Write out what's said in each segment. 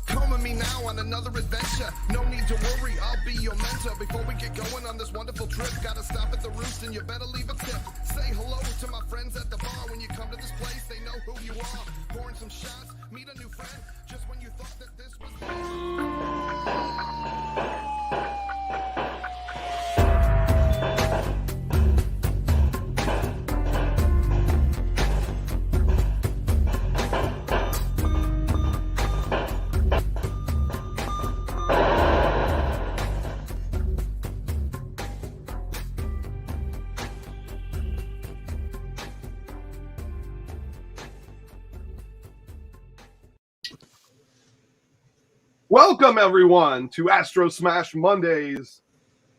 Come with me now on another adventure. No need to worry, I'll be your mentor. Before we get going on this wonderful trip, gotta stop at the Roost and you better leave a tip. Say hello to my friends at the bar. When you come to this place, they know who you are. Pouring some shots, meet a new friend. Just when you thought that this was... Welcome, everyone, to ASTROSMASHED Mondays.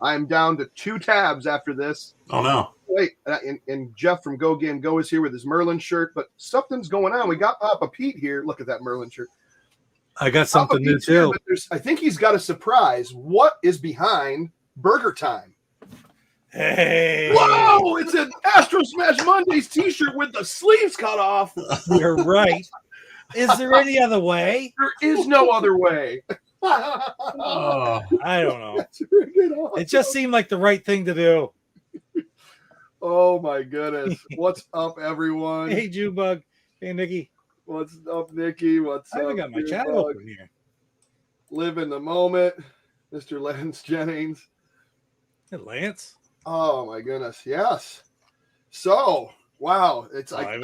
I'm down to 2 tabs after this. Oh, no. Wait, and Jeff from Go Game Go is here with his Merlin shirt, but something's going on. We got Papa Pete here. Look at that Merlin shirt. I got something new, too. I think he's got a surprise. What is behind BURGERTIME? Hey. Whoa, it's an ASTROSMASHED Mondays t-shirt with the sleeves cut off. You're right. Is there any other way? There is no other way. Oh, I don't know. That's freaking awesome. It just seemed like the right thing to do. Oh my goodness. What's up, everyone? Hey, Junebug. Hey, Nikki. What's up, Nikki? What's I up? haven't got my chat Junebug? open here. Live in the moment, Mr. Lance Jennings. Hey, Lance. Oh my goodness. Yes. So, wow. It's like I'm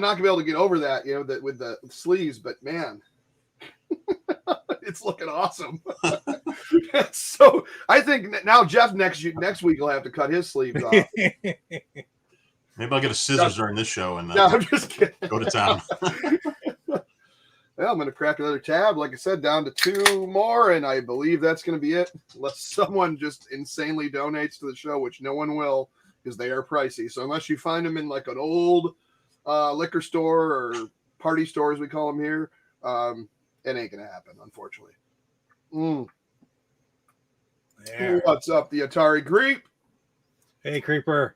not gonna be able to get over that, that with the sleeves, but man, it's looking awesome. So I think now Jeff next week will have to cut his sleeves off. Maybe I'll get a scissors during this show and No, I'm just kidding. go to town. Well, I'm gonna crack another tab, like I said, down to 2 more, and I believe that's gonna be it. Unless someone just insanely donates to the show, which no one will, because they are pricey. So unless you find them in like an old liquor store or party store, as we call them here, it ain't gonna happen, unfortunately. What's up, the Atari Creep? Hey, Creeper.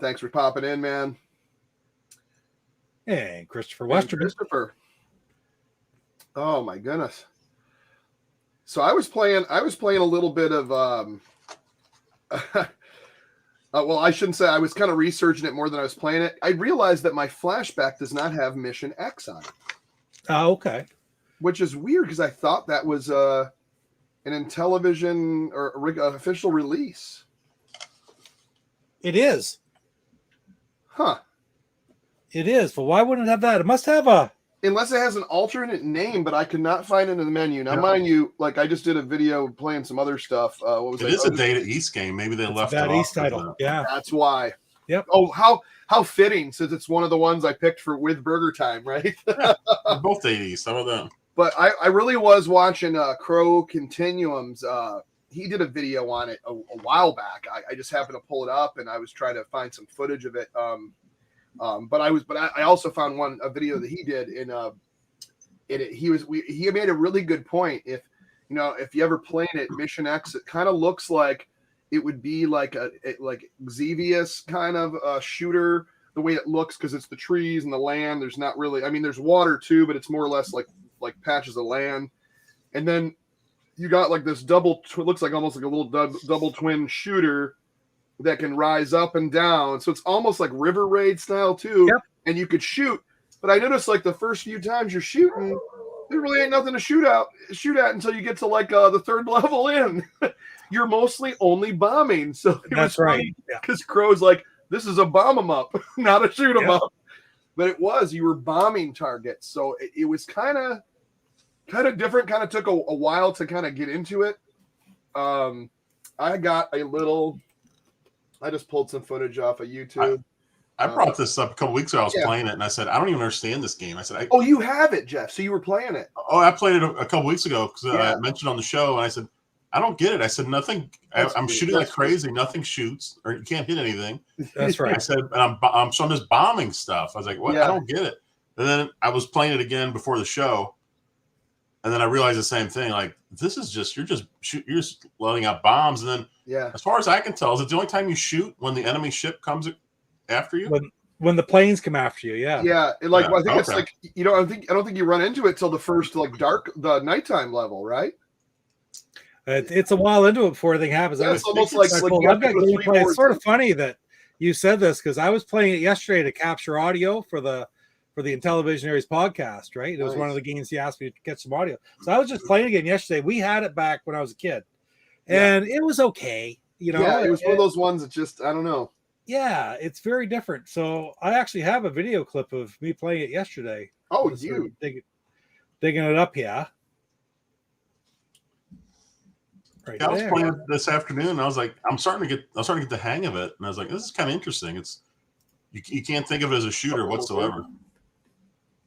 Thanks for popping in, man. Hey, Christopher Westerman. Christopher. Oh my goodness. So I was playing a little bit of well, I shouldn't say, I was kind of researching it more than I was playing it. I realized that my flashback does not have Mission X on it. Oh, okay. Which is weird because I thought that was an Intellivision or official release. It is. Huh. It is. But why wouldn't it have that? It must have a... Unless it has an alternate name, but I could not find it in the menu. Now, mind you, like I just did a video playing some other stuff. What was it? It is a Data East game. Maybe they left that it East off title. Yeah. That's why. Yep. Oh, how fitting, since it's one of the ones I picked with BURGERTIME, right? Yeah, they're both Data East. Some of them. But I really was watching Crow Continuum's. He did a video on it a while back. I just happened to pull it up, and I was trying to find some footage of it. But I also found a video that he did in he made a really good point. If you ever played it, Mission X, it kind of looks like it would be like like Xevious kind of shooter, the way it looks, because it's the trees and the land. There's not really, I mean, there's water too, but it's more or less like patches of land. And then you got like this looks like almost like a little double twin shooter that can rise up and down. So it's almost like River Raid style too. Yep. And you could shoot. But I noticed like the first few times you're shooting, there really ain't nothing to shoot at until you get to like the 3rd level in. You're mostly only bombing. So that's right. Because Crow's like, this is a bomb 'em up, not a shoot 'em up. But you were bombing targets. So it was kind of different. Kind of took a while to kind of get into it. I just pulled some footage off of YouTube. I brought this up a couple weeks ago. I was playing it, and I said, I don't even understand this game. I said, oh, you have it, Jeff. So you were playing it. Oh, I played it a couple weeks ago because I mentioned on the show, and I said, I don't get it. I said, nothing. I'm shooting like crazy. Nothing shoots, or you can't hit anything. That's right. I said, and I'm just bombing stuff. I was like, what? I don't get it. And then I was playing it again before the show, and then I realized the same thing. Like, this is just you're just letting out bombs, and then as far as I can tell, is it the only time you shoot when the enemy ship comes after you? when the planes come after you. Yeah. Yeah, like Yeah, I think it's okay. like I don't think you run into it till the first like the nighttime level, right? It's a while into it before anything happens. Yeah, I it's was almost like you have I've to got go to 3 gameplay. It's boards sort in. of funny that you said this because I was playing it yesterday to capture audio for the INTELLIVISIONaries podcast, right? It was one of the games he asked me to get some audio. So I was just playing again yesterday. We had it back when I was a kid, and it was okay. You know, Yeah, it was one of those ones that just I don't know. Yeah, it's very different. So I actually have a video clip of me playing it yesterday. Oh, Just you digging it up, yeah. Right I was there. playing it this afternoon, and I was like, I'm starting to get the hang of it, and I was like, this is kind of interesting. It's you can't think of it as a shooter whatsoever.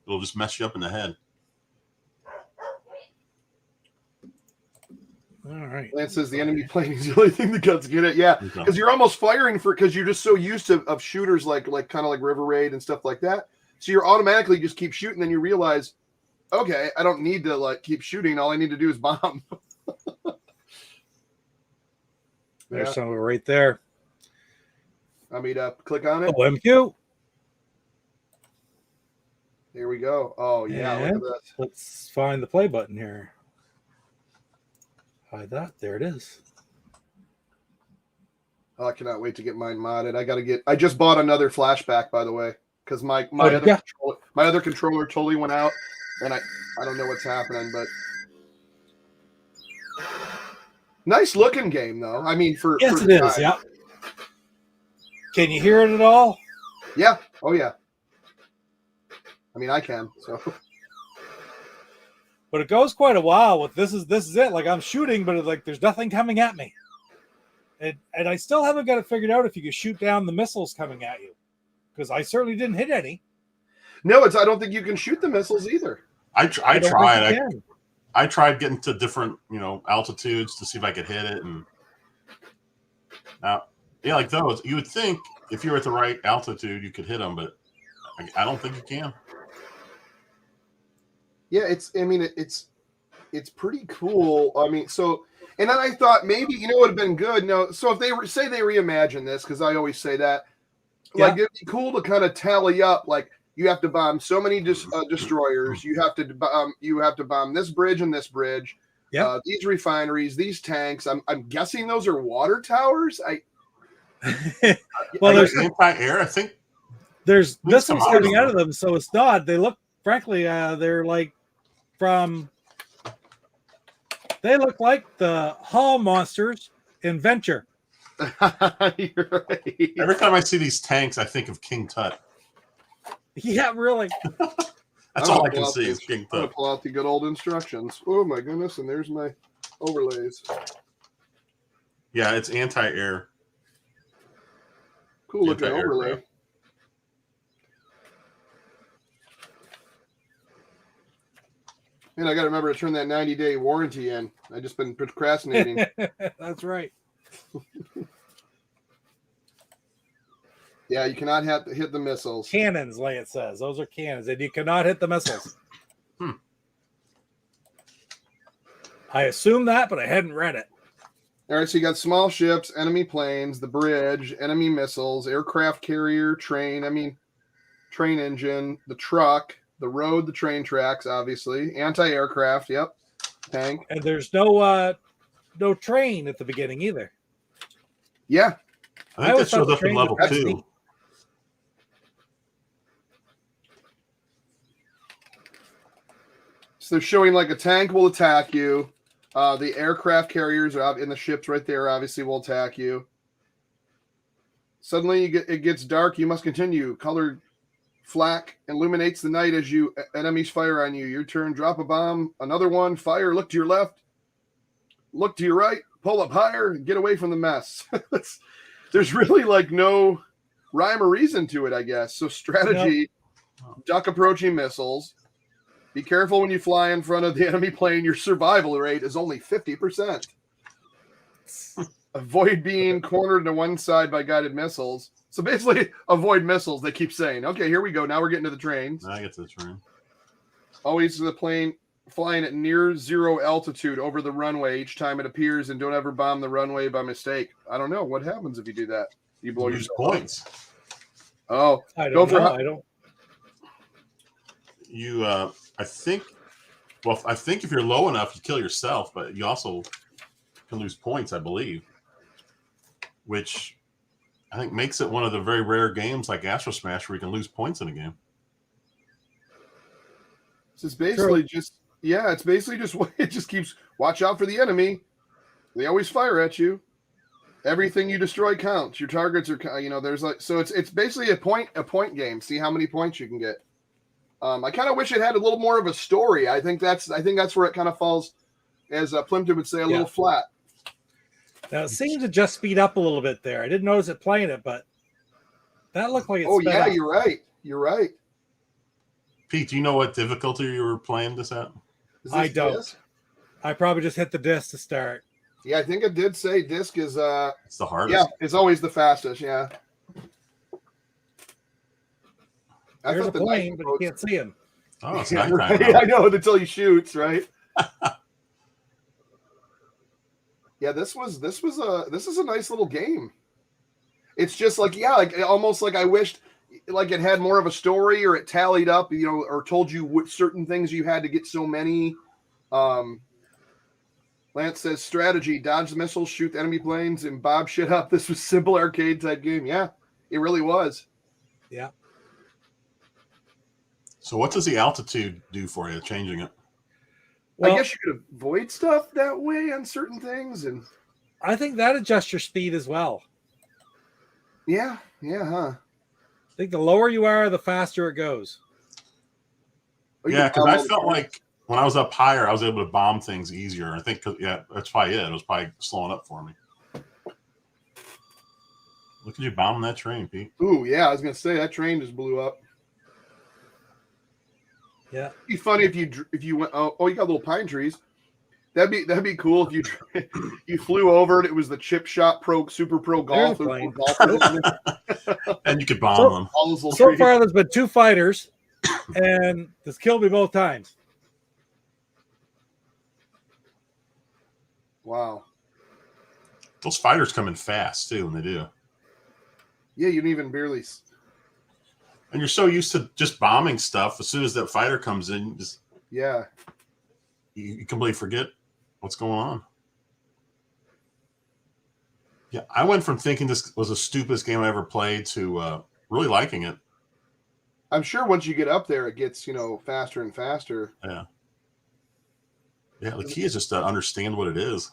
It'll just mess you up in the head. All right. Lance says the enemy plane is the only thing that guns get it. Yeah, because you're almost firing because you're just so used to of shooters like kind of like River Raid and stuff like that. So you're automatically just keep shooting. Then you realize, okay, I don't need to like keep shooting. All I need to do is bomb. There's some of it right there. I mean, click on it. OMQ. Here we go. Oh yeah, And look at this. let's find the play button here. Hide that. There it is. Oh, I cannot wait to get mine modded. I just bought another flashback, by the way, because my other controller totally went out, and I don't know what's happening, but nice looking game though. I mean, Yes, it is. Yeah. Can you hear it at all? Yeah. Oh yeah. I mean, I can. So. But it goes quite a while with this is it. Like I'm shooting, but it's like there's nothing coming at me. And I still haven't got it figured out if you can shoot down the missiles coming at you. Because I certainly didn't hit any. No, I don't think you can shoot the missiles either. I tried. I tried getting to different, altitudes to see if I could hit it. And like those, you would think if you were at the right altitude, you could hit them, but I don't think you can. Yeah, it's pretty cool. I mean, and then I thought maybe, it would have been good. No, so if they say they reimagine this, because I always say that, like it'd be cool to kind of tally up. Like you have to bomb so many destroyers. You have to bomb this bridge and this bridge. Yeah. These refineries, these tanks. I'm guessing those are water towers. Well, there's anti-air. I think there's missiles coming out of them, so it's not. They look, frankly, they're like they look like the Hall monsters in Venture. You're right. Every time I see these tanks, I think of King Tut. Yeah, really. That's all I can see is King I'm gonna Tut. pull out the good old instructions. Oh my goodness! And there's my overlays. Yeah, it's anti-air. Cool looking overlay. And I got to remember to turn that 90-day warranty in. I just been procrastinating. That's right. Yeah, you cannot hit the missiles. Cannons, Lance says. Those are cannons, and you cannot hit the missiles. I assume that, but I hadn't read it. All right, so you got small ships, enemy planes, the bridge, enemy missiles, aircraft carrier, train engine, the truck, the road, the train tracks, obviously, anti-aircraft, yep, tank. And there's no train at the beginning either. Yeah. I think that shows up in level 2. So they're showing like a tank will attack you. The aircraft carriers are in the ships right there, obviously will attack you. Suddenly it gets dark. You must continue. Colored flak illuminates the night as enemies fire on you. Your turn. Drop a bomb. Another one. Fire. Look to your left. Look to your right. Pull up higher. Get away from the mess. There's really like no rhyme or reason to it, I guess. So strategy, duck approaching missiles. Be careful when you fly in front of the enemy plane. Your survival rate is only 50%. Avoid being cornered to one side by guided missiles. So basically, avoid missiles. They keep saying, okay, here we go. Now we're getting to the trains. Now I get to the train. Always the plane flying at near zero altitude over the runway each time it appears, and don't ever bomb the runway by mistake. I don't know. What happens if you do that? You blow Lose yourself points. Oh, I go don't for know. how- I don't. You, I think. Well, I think if you're low enough, you kill yourself, but you also can lose points, I believe, which I think makes it one of the very rare games like AstroSmash where you can lose points in a game. It's basically just it's basically just it just keeps watch out for the enemy. They always fire at you. Everything you destroy counts. Your targets are, you know, there's like, so it's basically a point game. See how many points you can get. I kind of wish it had a little more of a story. I think that's where it kind of falls, as Plimpton would say, a little flat. Now it seems to just speed up a little bit there. I didn't notice it playing it, but that looked like it. Oh sped yeah, up. you're right. You're right. Pete, do you know what difficulty you were playing this at? I don't. Disc? I probably just hit the disc to start. Yeah, I think it did say disc is It's the hardest. yeah, it's always the fastest. Yeah. There's a thought the plane, night but you can't see him. Oh, it's Yeah, nighttime right. now. I know until he shoots, right? Yeah, this is a nice little game. It's just like almost like I wished like it had more of a story, or it tallied up, you know, or told you what certain things you had to get so many. Lance says strategy: dodge the missiles, shoot the enemy planes, and bob shit up. This was simple arcade type game. Yeah, it really was. Yeah. So what does the altitude do for you, changing it? Well, I guess you could avoid stuff that way on certain things, and I think that adjusts your speed as well. yeah, huh? I think the lower you are, the faster it goes. Oh, you Yeah, can because I bomb felt all the like when I was up higher, I was able to bomb things easier. I think, that's probably it. It was probably slowing up for me. Look at you bombing that train, Pete. Ooh, yeah, I was gonna say that train just blew up. Yeah. It'd be funny if you went. Oh, you got little pine trees. That'd be cool if you flew over and it was the Chip Shot Super Pro There's Golf a or plane. golfers on there. And you could bomb them. All those little So trees. far, there's been 2 fighters, and this killed me both times. Wow. Those fighters come in fast too when they do. Yeah, you didn't even barely. And you're so used to just bombing stuff. As soon as that fighter comes in, Yeah. you completely forget what's going on. Yeah, I went from thinking this was the stupidest game I ever played to really liking it. I'm sure once you get up there, it gets, you know, faster and faster. Yeah. Yeah, the key is just to understand what it is.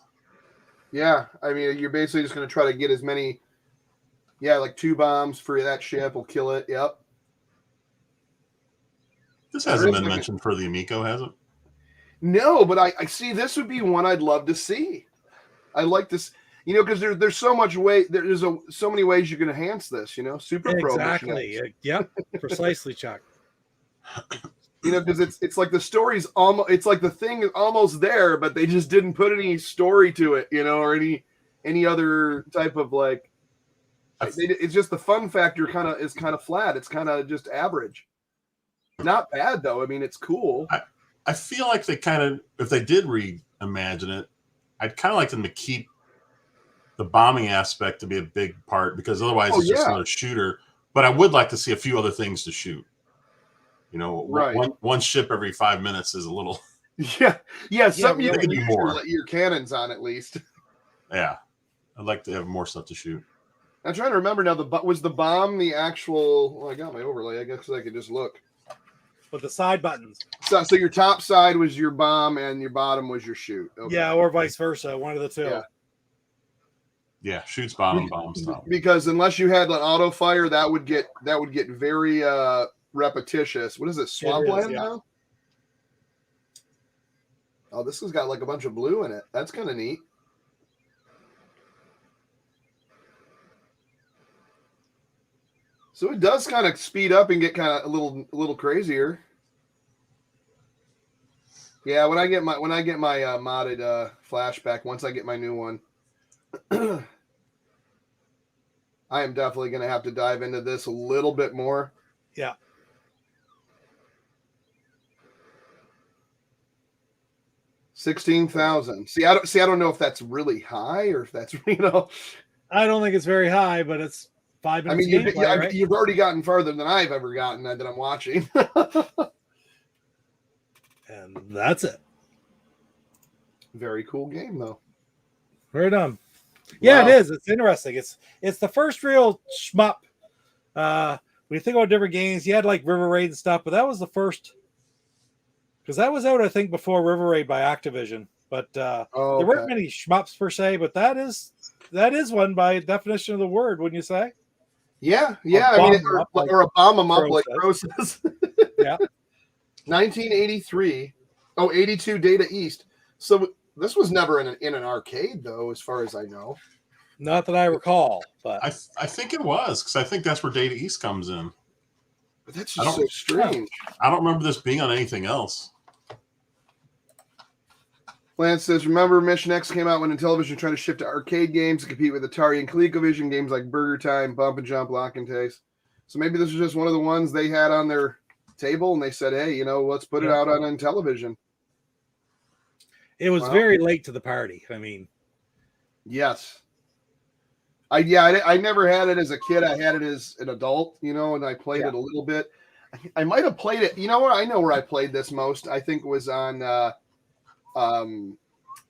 Yeah, I mean, you're basically just going to try to get as many. Yeah, like 2 bombs for that ship will kill it. Yep. This hasn't been mentioned for the Amico, has it? No, but I see this would be one I'd love to see. I like this, you know, because there's so much so many ways you can enhance this, you know, Super Pro. Exactly. Yep. Precisely, Chuck. You know, because it's like the story's almost, it's like the thing is almost there, but they just didn't put any story to it, you know, or any other type of like. It's just the fun factor is kind of flat. It's kind of just average. Not bad though. I mean, it's cool. I feel like they kind of, if they did reimagine it, I'd kind of like them to keep the bombing aspect to be a big part, because otherwise it's just another shooter. But I would like to see a few other things to shoot. You know, right. one ship every 5 minutes is a little. Yeah. Something you can do use more. your cannons on at least. Yeah, I'd like to have more stuff to shoot. I'm trying to remember now. Was the bomb the actual? Well, I got my overlay. I guess I could just look. With the side buttons. So your top side was your bomb and your bottom was your shoot. Okay. Yeah, or vice versa. One of the two. Yeah. Yeah, shoots bomb stuff. Because unless you had an auto fire, that would get very repetitious. What is it? Swampland now? Oh, this has got like a bunch of blue in it. That's kind of neat. So it does kind of speed up and get kind of a little crazier. Yeah, when I get my modded flashback, once I get my new one, I am definitely going to have to dive into this a little bit more. Yeah. $16,000. See, I don't know if that's really high or if that's, you know. I don't think it's very high, but it's 5 I minutes. mean, gameplay, right? you've already gotten farther than I've ever gotten that I'm watching. And that's it. Very cool game, though. Right on. Yeah, Wow. it is. It's interesting. It's the first real shmup. When you think about different games, you had like River Raid and stuff, but that was the first, because that was out, I think, before River Raid by Activision. But there weren't many shmups per se, but that is one by definition of the word, wouldn't you say? Yeah. I mean, or a bomb 'em up, like Crow Crow says. Yeah. 1983. Oh, 82 Data East. So this was never in an arcade, though, as far as I know. Not that I recall, but I think it was, because I think that's where Data East comes in. But that's just so strange. I don't remember this being on anything else. Lance says, remember Mission X came out when Intellivision tried to shift to arcade games to compete with Atari and ColecoVision, games like Burger Time, Bump and Jump, Lock and Taste. So maybe this was just one of the ones they had on their table, and they said, hey, let's put it out on Intellivision. It was very late to the party. I mean, yes. I never had it as a kid. I had it as an adult, and I played it a little bit. I might have played it. You know what? I know where I played this most. I think it was on the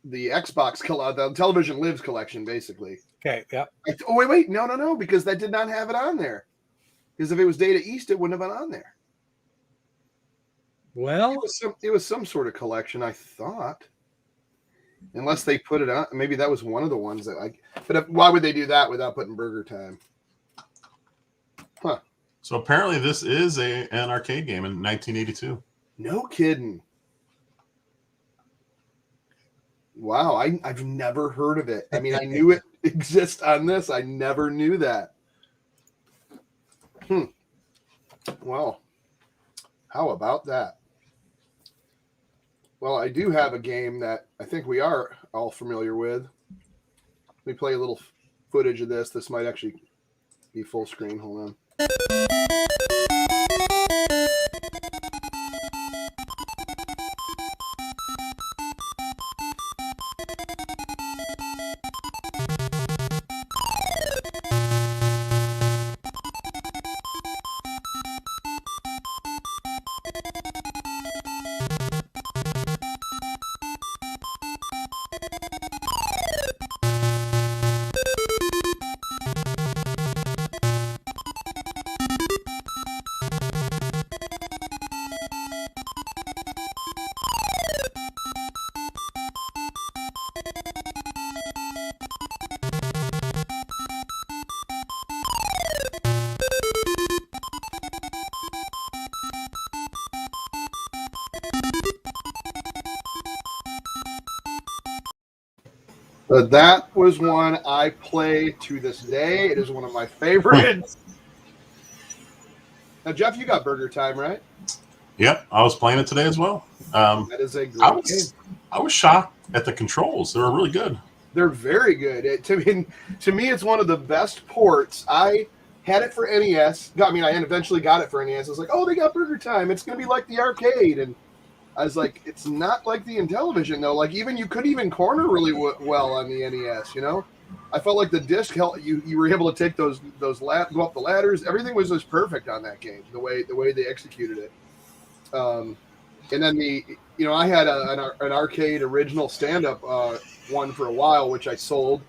Xbox, the Television Lives collection, basically. Okay, yeah. Oh, wait. No, because that did not have it on there. Because if it was Data East, it wouldn't have been on there. Well, it was some sort of collection, I thought. Unless they put it on, maybe that was one of the ones that But why would they do that without putting Burger Time? Huh. So apparently, this is an arcade game in 1982. No kidding. Wow, I've never heard of it. I mean, I knew it exists on this. I never knew that. Well, how about that? Well, I do have a game that I think we are all familiar with. Let me play a little footage of this. This might actually be full screen. Hold on. That was one I play to this day. It is one of my favorites. Now, Jeff, you got Burger Time, right? Yep, I was playing it today as well. That is a great game. I was shocked at the controls. They were really good. They're very good. To me, it's one of the best ports. I had it for NES. I eventually got it for NES. I was like, oh, they got Burger Time. It's going to be like the arcade. And I was like, it's not like the Intellivision, though. Like, you could even corner really well on the NES, I felt like the disc helped you were able to take those go up the ladders. Everything was just perfect on that game, the way they executed it. And then I had an arcade original stand-up one for a while, which I sold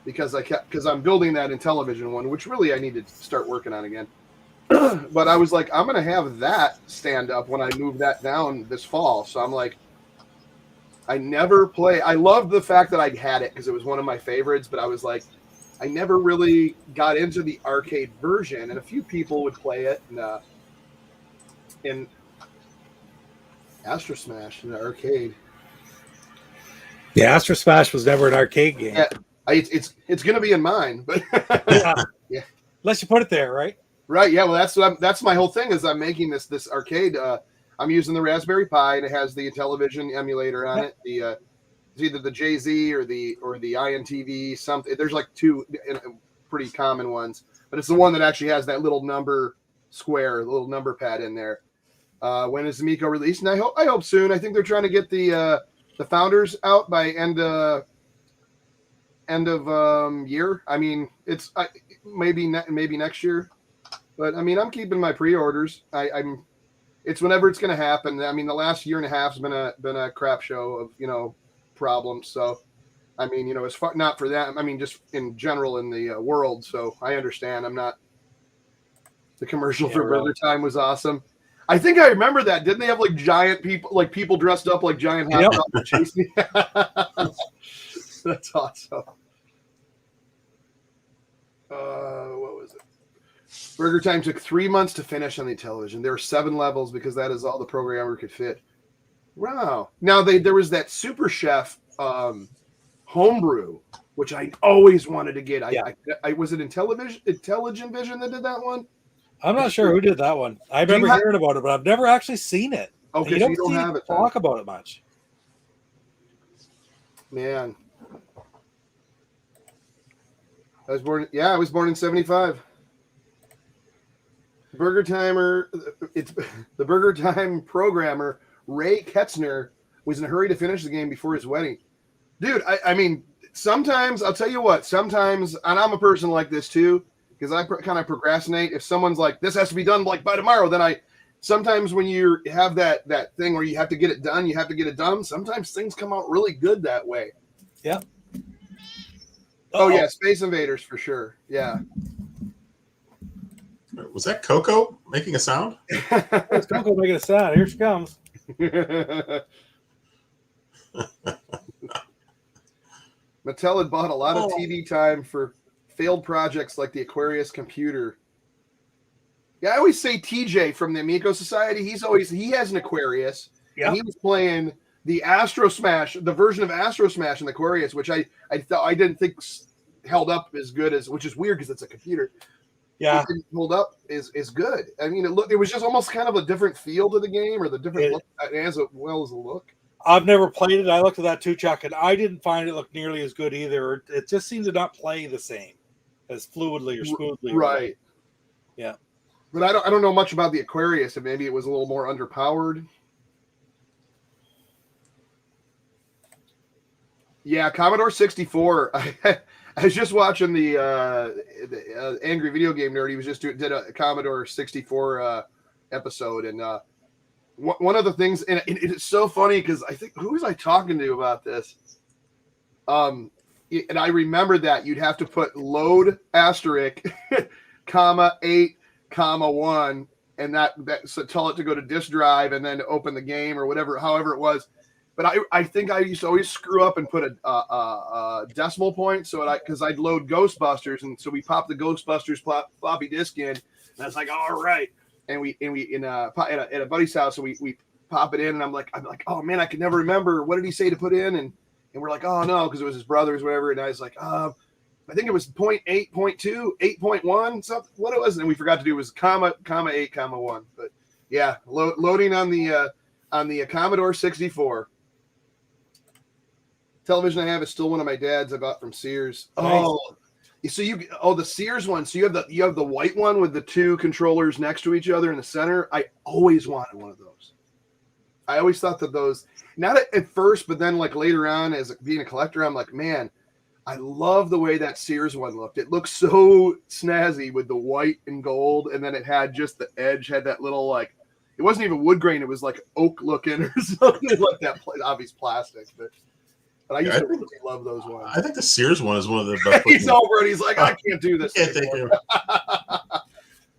because I'm building that Intellivision one, which really I need to start working on again. But I was like, I'm going to have that stand up when I move that down this fall. So I'm like, I never play. I loved the fact that I had it because it was one of my favorites, but I was like, I never really got into the arcade version, and a few people would play it. And AstroSmash in the arcade. Yeah, AstroSmash was never an arcade game. Yeah, it's going to be in mine, but yeah. Unless you put it there, right? Right. Yeah. Well, that's my whole thing is I'm making this arcade. I'm using the Raspberry Pi, and it has the Intellivision emulator on it. It's either the JZ or the INTV. Something. There's like two pretty common ones, but it's the one that actually has that little number square, the little number pad in there. When is the Miko released? And I hope soon. I think they're trying to get the Founders out by end end of year. I mean, it's maybe next year, but I mean, I'm keeping my pre-orders. It's whenever it's going to happen. I mean, the last year and a half has been a crap show of problems. So, I mean, it's not for them. I mean, just in general in the world. So I understand. I'm not. The commercial for Burger Time was awesome. I think I remember that. Didn't they have like giant people, like people dressed up like giant hot dogs chasing? That's awesome. What was it? Burger Time took 3 months to finish on the television. There were 7 levels because that is all the programmer could fit. Wow. Now there was that Super Chef homebrew, which I always wanted to get. I was it Intellivision Vision that did that one? I'm not sure who did that one. I remember hearing about it, but I've never actually seen it. Okay, so you don't have it. Talk about it much. Man. I was born in 75. Burger Timer, it's the Burger Time programmer, Ray Ketzner, was in a hurry to finish the game before his wedding. Dude, I mean, sometimes, I'll tell you what, sometimes, and I'm a person like this too, because I kind of procrastinate. If someone's like, this has to be done like by tomorrow, then sometimes when you have that thing where you have to get it done, sometimes things come out really good that way. Yeah. Oh yeah, Space Invaders for sure. Yeah. Was that Coco making a sound? It's Coco making a sound. Here she comes. Mattel had bought a lot of TV time for failed projects like the Aquarius computer. Yeah, I always say TJ from the Amico Society. He has an Aquarius. Yeah. And he was playing the the version of Astrosmash in the Aquarius, which I didn't think held up as good as, which is weird because it's a computer. Yeah, it didn't hold up is good. I mean, it was just almost kind of a different feel to the game, or the different look, as well as the look. I've never played it. I looked at that too, Chuck, and I didn't find it look nearly as good either. It just seemed to not play the same as fluidly or smoothly. Right. Yeah. But I don't know much about the Aquarius, and maybe it was a little more underpowered. Yeah, Commodore 64. I was just watching the Angry Video Game Nerd. He was did a Commodore 64 episode, and one of the things, and it's so funny because I think, who was I talking to about this? And I remember that you'd have to put load asterisk, comma 8, comma 1, and so tell it to go to disk drive and then open the game or whatever, however it was. But I think I used to always screw up and put a decimal point, because I'd load Ghostbusters, and so we popped the Ghostbusters floppy disk in, and I was like, all right, and we at a buddy's house, so we pop it in, and I'm like, oh man, I can never remember what did he say to put in, and we're like, oh no, because it was his brother's, whatever, and I was like, I think it was 0.8, 0.2, 8.1, something. What it was, and we forgot to do was comma 8, comma 1. But yeah, loading on the Commodore 64. Television I have is still one of my dad's I bought from Sears. Nice. So the Sears one. So you have the white one with the 2 controllers next to each other in the center. I always wanted one of those. I always thought that those, not at first, but then like later on as being a collector, I'm like, man, I love the way that Sears one looked. It looked so snazzy with the white and gold, and then it had just the edge had that little like, it wasn't even wood grain. It was like oak looking or something like that. Obvious plastic, but I used to really love those ones. I think the Sears one is one of the best. He's over it. He's like, I can't do this. Can't take it.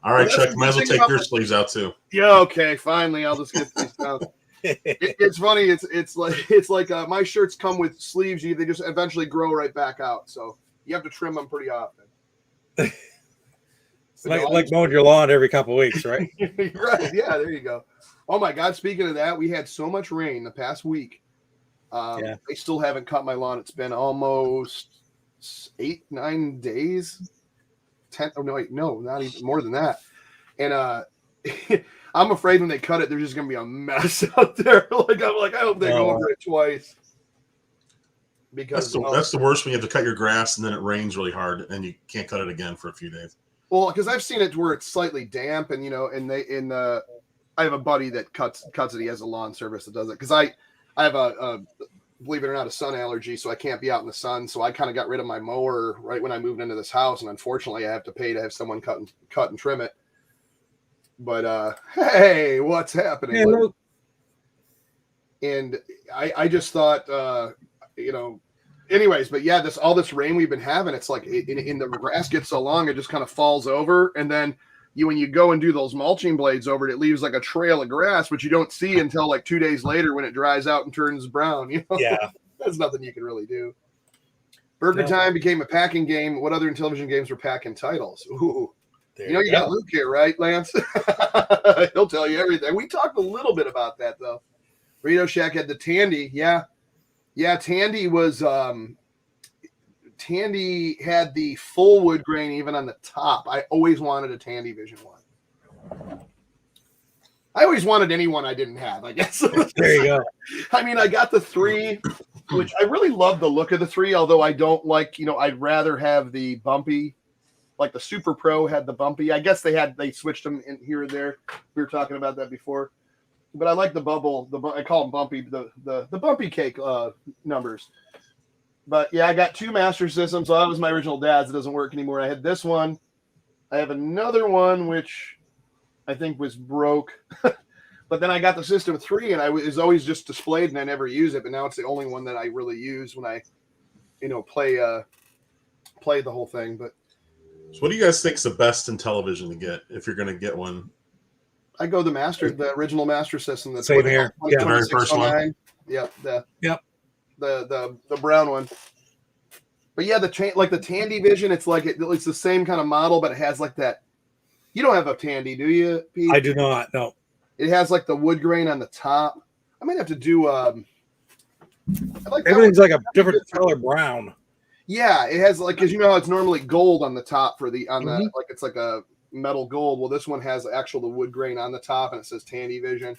All right, Chuck, might as well take your sleeves out too. Yeah, okay, finally, I'll just get these down. It's funny. It's like my shirts come with sleeves. They just eventually grow right back out, so you have to trim them pretty often. It's like mowing your lawn every couple of weeks, right? Right. Yeah. There you go. Oh my God. Speaking of that, we had so much rain the past week. I still haven't cut my lawn. It's been almost 8-9 days. 10. Oh no, wait, no, not even more than that. And I'm afraid when they cut it, there's just gonna be a mess out there. I hope they go over it twice. Because that's the worst when you have to cut your grass and then it rains really hard and you can't cut it again for a few days. Well, because I've seen it where it's slightly damp, and I have a buddy that cuts it. He has a lawn service that does it. Because I have a believe it or not, a sun allergy, so I can't be out in the sun. So I kind of got rid of my mower right when I moved into this house, and unfortunately, I have to pay to have someone cut and trim it. But hey, what's happening? Hey, look. And I just thought, anyways, but yeah, all this rain we've been having, it's like in the grass gets so long, it just kind of falls over, and then when you go and do those mulching blades over it, it leaves like a trail of grass, which you don't see until like 2 days later when it dries out and turns brown. Yeah, there's nothing you can really do. BURGERTIME became a packing game. What other Intellivision games were packing titles? Ooh, you got Luke here, right, Lance? He'll tell you everything. We talked a little bit about that though. Burrito Shack had the Tandy, yeah. Tandy was Tandy had the full wood grain even on the top. I always wanted a Tandy Vision one. I always wanted any one I didn't have, I guess. There you go. I mean, I got the 3, which I really love the look of the 3, although I don't like, I'd rather have the bumpy, like the Super Pro had the bumpy. I guess they switched them in here and there. We were talking about that before. But I like the bubble, I call them bumpy, the bumpy cake numbers. But yeah, I got 2 Master Systems. So that was my original dad's. It doesn't work anymore. I had this one. I have another one, which I think was broke. But then I got the System 3, and it was always just displayed, and I never use it. But now it's the only one that I really use when I, play the whole thing. But so what do you guys think is the best Intellivision to get if you're going to get one? I go the original Master System. That's same here. Yeah, the very first one. Yep. The the brown one. But yeah, the Tandy Vision, it's like it's the same kind of model, but it has like that. You don't have a Tandy, do you, Pete? I do not. No. It has like the wood grain on the top. I might have to do. Everything's like a different color brown. Yeah, it has like, because you know how it's normally gold on the top for the like it's like a metal gold. Well, this one has the wood grain on the top, and it says Tandy Vision.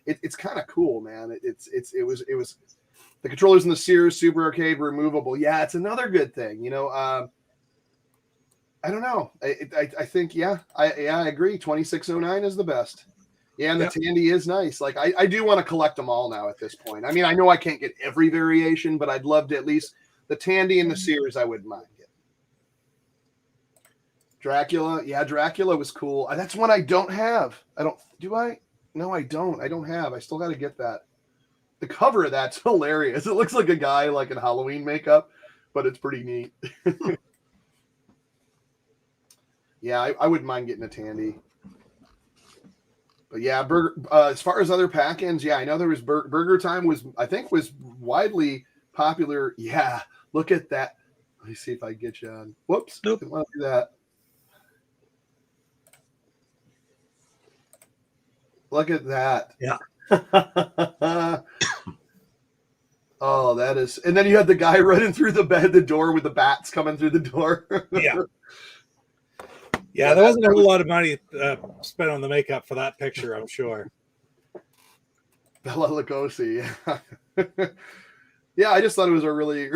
It's kind of cool, man. It was the controllers in the Sears Super Arcade removable. Yeah, it's another good thing. I don't know. I think I agree. 2609 is the best. Yeah, and the Tandy is nice. Like I do want to collect them all now at this point. I mean, I know I can't get every variation, but I'd love to at least the Tandy and the Sears. I wouldn't mind getting. Dracula, yeah, Dracula was cool. That's one I don't have. Do I? No, I don't. I don't have. I still got to get that. The cover of that's hilarious. It looks like a guy like in Halloween makeup, but it's pretty neat. Yeah, I wouldn't mind getting a Tandy. But yeah, as far as other pack-ins, yeah, I know there was BURGERTIME was widely popular. Yeah, look at that. Let me see if I get you on. Whoops, nope. Didn't want to do that. Look at that. Yeah. Oh, that is. And then you had the guy running through the door with the bats coming through the door. Yeah. Yeah, there wasn't a whole lot of money spent on the makeup for that picture, I'm sure. Bela Lugosi. Yeah, I just thought it was a really,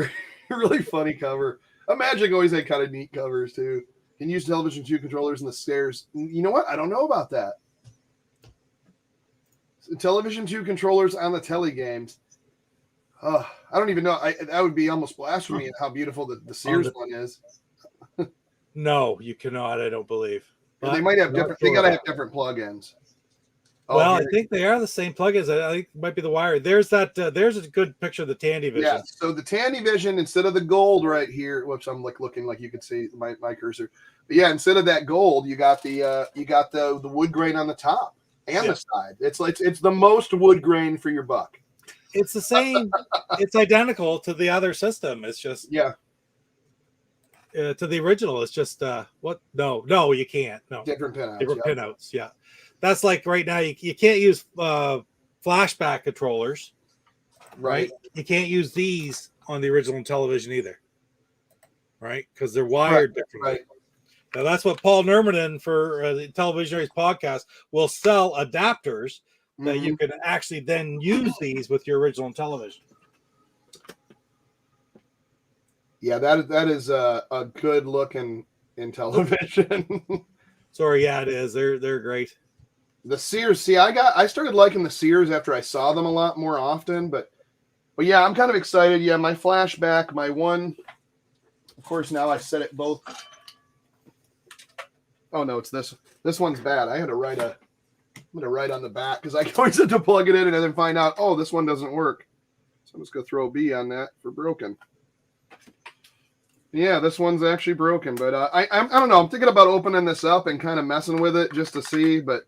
really funny cover. Magic always had kind of neat covers, too. Can use Television 2 controllers in the stairs. You know what? I don't know about that. Television 2 controllers on the Telly games. I don't even know. That would be almost blasphemy at how beautiful the Sears one is. No, you cannot. I don't believe. They might have different. They gotta have different plugins. Well, I think they are the same plugins. I think it might be the wire. There's that. There's a good picture of the Tandy Vision. Yeah. So the Tandy Vision, instead of the gold right here, which I'm like looking like you can see my cursor. But yeah, instead of that gold, you got the wood grain on the top and the side. It's the most wood grain for your buck. It's the same. It's identical to the other system. It's just to the original. It's just what? No, you can't. No, different pinouts. Different pinouts. Yeah, that's like right now. You can't use flashback controllers, right? You can't use these on the original television either, right? Because they're wired differently. Right. Now that's what Paul Nermanen for the Televisionaries podcast will sell adapters that you can actually then use these with your original television. Yeah, that is a good looking in television. Sorry, yeah, it is. They're great. The Sears, see, I started liking the Sears after I saw them a lot more often, but But yeah, I'm kind of excited. Yeah, my flashback, my one. Of course, now I set it both. Oh no, it's this. This one's bad. I had to write I'm gonna write on the back because I always have to plug it in and then find out. Oh, this one doesn't work. So I'm just gonna throw a B on that for broken. Yeah, this one's actually broken, but I don't know. I'm thinking about opening this up and kind of messing with it just to see, but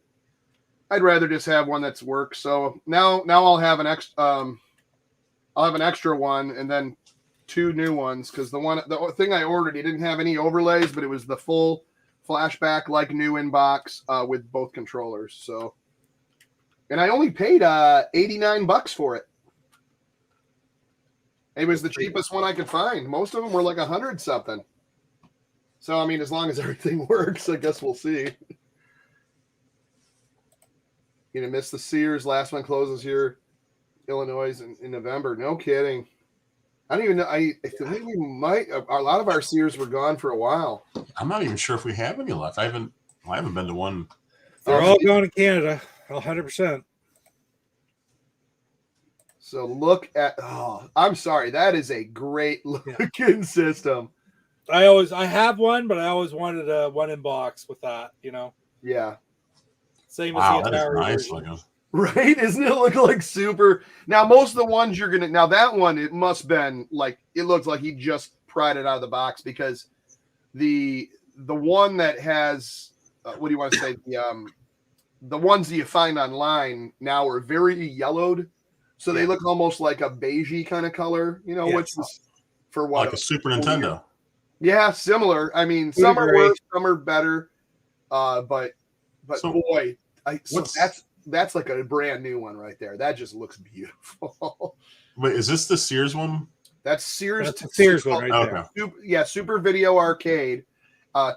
I'd rather just have one that's works. So now I'll have an extra one and then 2 new ones because the thing I ordered, he didn't have any overlays, but it was the full flashback like new in box with both controllers. So, and I only paid $89 for it. It was the cheapest one I could find. Most of them were like 100 something. So I mean, as long as everything works, I guess we'll see. You know, miss the Sears. Last one closes here, Illinois in November. No kidding. I don't even know. I think we might. A lot of our Sears were gone for a while. I'm not even sure if we have any left. I haven't been to one. They're all gone to Canada, 100%. So look at. Oh, I'm sorry. That is a great looking system. I have one, but I always wanted a one in box with that. You know. Yeah. Same Wow, as the that is Atari nice version. looking. Right? Isn't it look like super? Now, most of the ones you're gonna. Now that one, it must been like it looks like he just pried it out of the box because the one that has what do you want to say the ones that you find online now are very yellowed, so they look almost like a beigey kind of color. You know, which is for what like a Super Nintendo. Yeah, similar. I mean, some are worse, some are better, but so, boy, that's like a brand new one right there. That just looks beautiful. Wait, is this the Sears one? That's Sears. That's the Sears one right there. Yeah, Super Video Arcade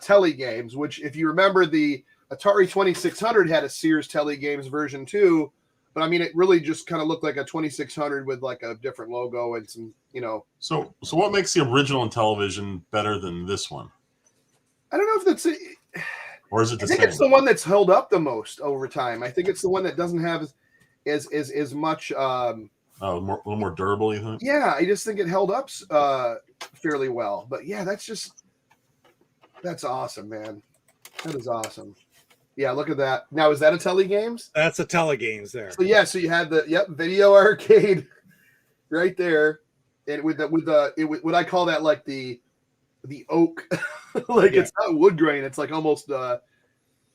Tele Games, which if you remember the Atari 2600 had a Sears Tele Games version too, but I mean it really just kind of looked like a 2600 with like a different logo and some, you know. So what makes the original Intellivision better than this one? I don't know if that's it. Or is it the same? I think it's the one that's held up the most over time. I think it's the one that doesn't have as much. A little more durable, you think? Yeah, I just think it held up fairly well. But yeah, that's awesome, man. That is awesome. Yeah, look at that. Now, is that a Tele Games? That's a Tele Games there. So yeah, so you had the Video Arcade right there, and with what I call that like the oak. Like it's not wood grain. It's like almost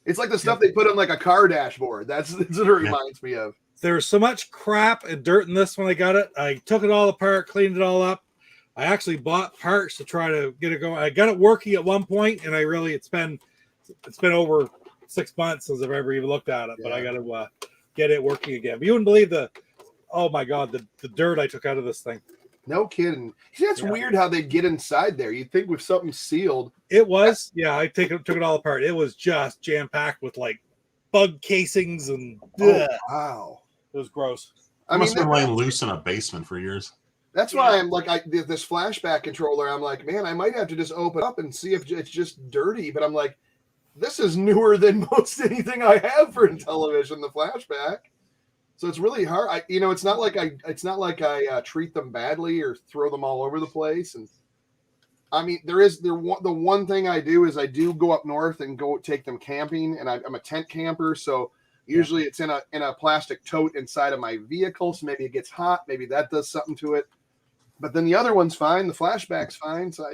it's like the stuff they put on like a car dashboard. That's what it reminds me of. There's so much crap and dirt in this when I got it. I took it all apart, cleaned it all up. I actually bought parts to try to get it going. I got it working at one point, and it's been over 6 months since I've ever even looked at it. But I got to get it working again. But you wouldn't believe the dirt I took out of this thing. No kidding. See, that's weird how they get inside there. You'd think with something sealed. It was. Yeah, I took it all apart. It was just jam-packed with like bug casings and wow. It was gross. I must have been laying loose in a basement for years. That's why I'm like this flashback controller, I'm like, man, I might have to just open up and see if it's just dirty. But I'm like, this is newer than most anything I have for Intellivision, the flashback. So it's really hard. It's not like I treat them badly or throw them all over the place. And I mean, the one thing I do is I do go up north and go take them camping, and I'm a tent camper, so usually it's in a plastic tote inside of my vehicle. So maybe it gets hot, maybe that does something to it. But then the other one's fine. The flashback's fine. So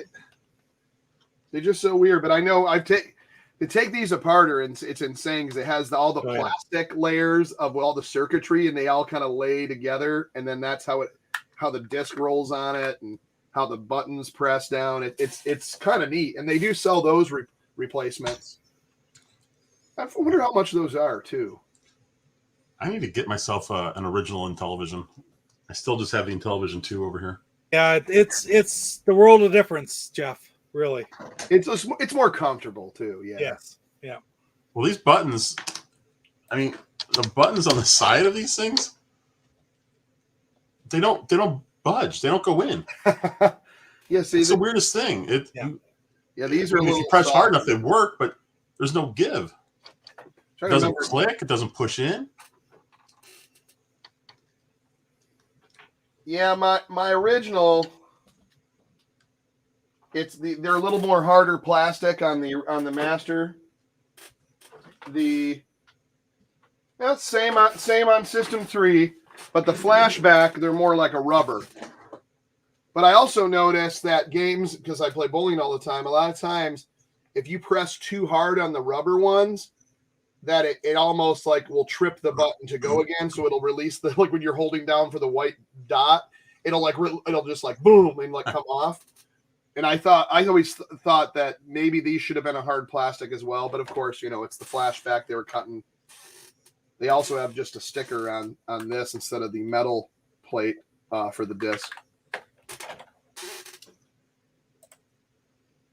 they're just so weird. But I know to take these apart, it's insane because it has all the plastic layers of all the circuitry, and they all kind of lay together, and then that's how the disc rolls on it, and how the buttons press down. It's kind of neat, and they do sell those replacements. I wonder how much those are too. I need to get myself an original Intellivision. I still just have the Intellivision 2 over here. Yeah, it's the world of difference, Jeff. Really, it's more comfortable too. Yeah. Yes. Yeah. Well, these buttons, I mean, the buttons on the side of these things, they don't budge. They don't go in. Yeah. See, it's the weirdest thing. These are. If you press hard enough, they work, but there's no give. It doesn't click. It doesn't push in. Yeah, my original. They're a little more harder plastic on the master. Same on System 3, but the flashback they're more like a rubber. But I also noticed that games, because I play bowling all the time, a lot of times if you press too hard on the rubber ones, that it almost like will trip the button to go again, so it'll release the, like when you're holding down for the white dot, it'll just like boom and like come off. And I always thought that maybe these should have been a hard plastic as well, but of course, it's the flashback they were cutting. They also have just a sticker on this instead of the metal plate for the disc.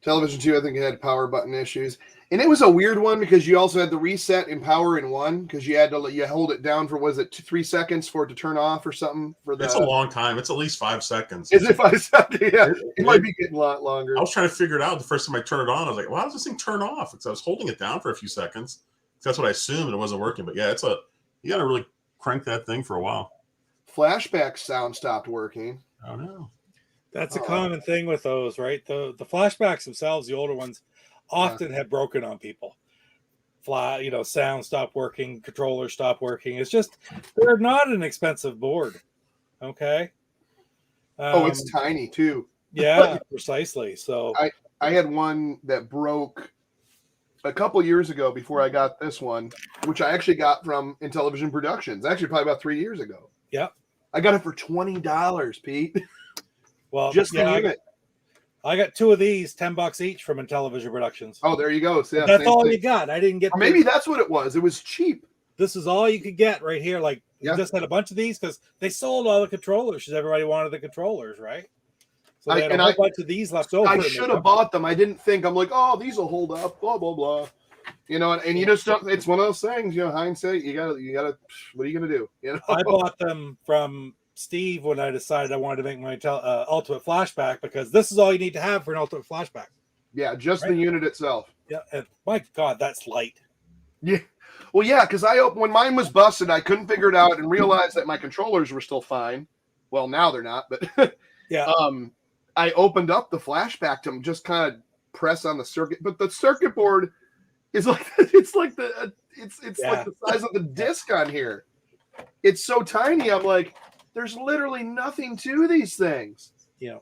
Television 2, I think it had power button issues. And it was a weird one because you also had the reset in power in 1 because you had to hold it down for, was it 3 seconds for it to turn off or something? It's a long time. It's at least 5 seconds. Is it 5 seconds? Yeah, it might be getting a lot longer. I was trying to figure it out the first time I turned it on. I was like, well, how does this thing turn off? Because I was holding it down for a few seconds. That's what I assumed, and it wasn't working. But yeah, you got to really crank that thing for a while. Flashback sound stopped working. Oh no. That's a common thing with those, right? The flashbacks themselves, the older ones, often have broken on people. Sound stopped working, controllers stopped working. It's just they're not an expensive board. Okay. It's tiny too. Yeah, precisely. So I had one that broke a couple years ago before I got this one, which I actually got from Intellivision Productions. Actually, probably about 3 years ago. Yeah. I got it for $20, Pete. Well, just the unit. I got 2 of these, $10 each from Intellivision Productions. Oh, there you go. So, yeah, that's all you got. I didn't get. Or maybe that's what it was. It was cheap. This is all you could get right here. Like you just had a bunch of these because they sold all the controllers because everybody wanted the controllers, right? So they had a whole bunch of these left over. I should have bought them. I didn't think. I'm like, oh, these will hold up. Blah blah blah. And you just don't. It's one of those things. Hindsight. You gotta. What are you gonna do? I bought them from Steve when I decided I wanted to make my ultimate flashback because this is all you need to have for an ultimate flashback. Yeah, just the unit itself. Yeah, and my God, that's light. Yeah, well, yeah, because when mine was busted, I couldn't figure it out and realized that my controllers were still fine. Well, now they're not, but yeah. I opened up the flashback to just kind of press on the circuit, but the circuit board is like it's like the size of the disc on here. It's so tiny. I'm like, there's literally nothing to these things. Yeah.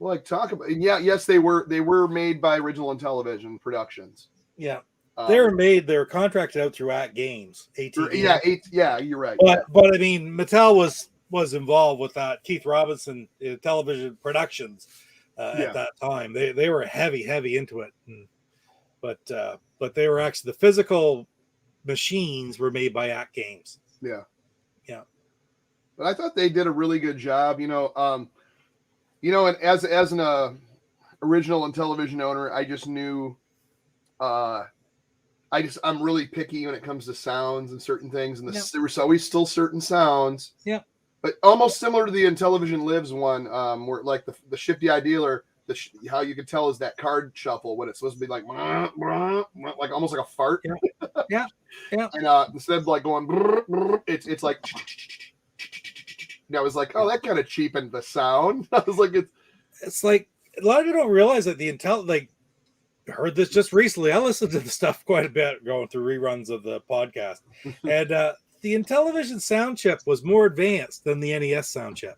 Like talk about yes, they were made by Original Intellivision Productions. Yeah. They were contracted out through At Games. Yeah, you're right. But I mean, Mattel was involved with that. Keith Robinson Television Productions at that time. They were heavy into it. But they were actually the physical machines were made by At Games. Yeah. Yeah. But I thought they did a really good job, and as an original Intellivision owner, I just knew I'm really picky when it comes to sounds and certain things, and there was always still certain sounds. Yeah. But almost similar to the Intellivision Lives one, where like the Shifty Eye Dealer, how you could tell is that card shuffle when it's supposed to be like almost like a fart. Yeah. And instead of like going, it's like. And I was like, oh, that kind of cheapened the sound. I was like, it's like a lot of you don't realize that the I heard this just recently. I listened to the stuff quite a bit going through reruns of the podcast, and the Intellivision sound chip was more advanced than the NES sound chip.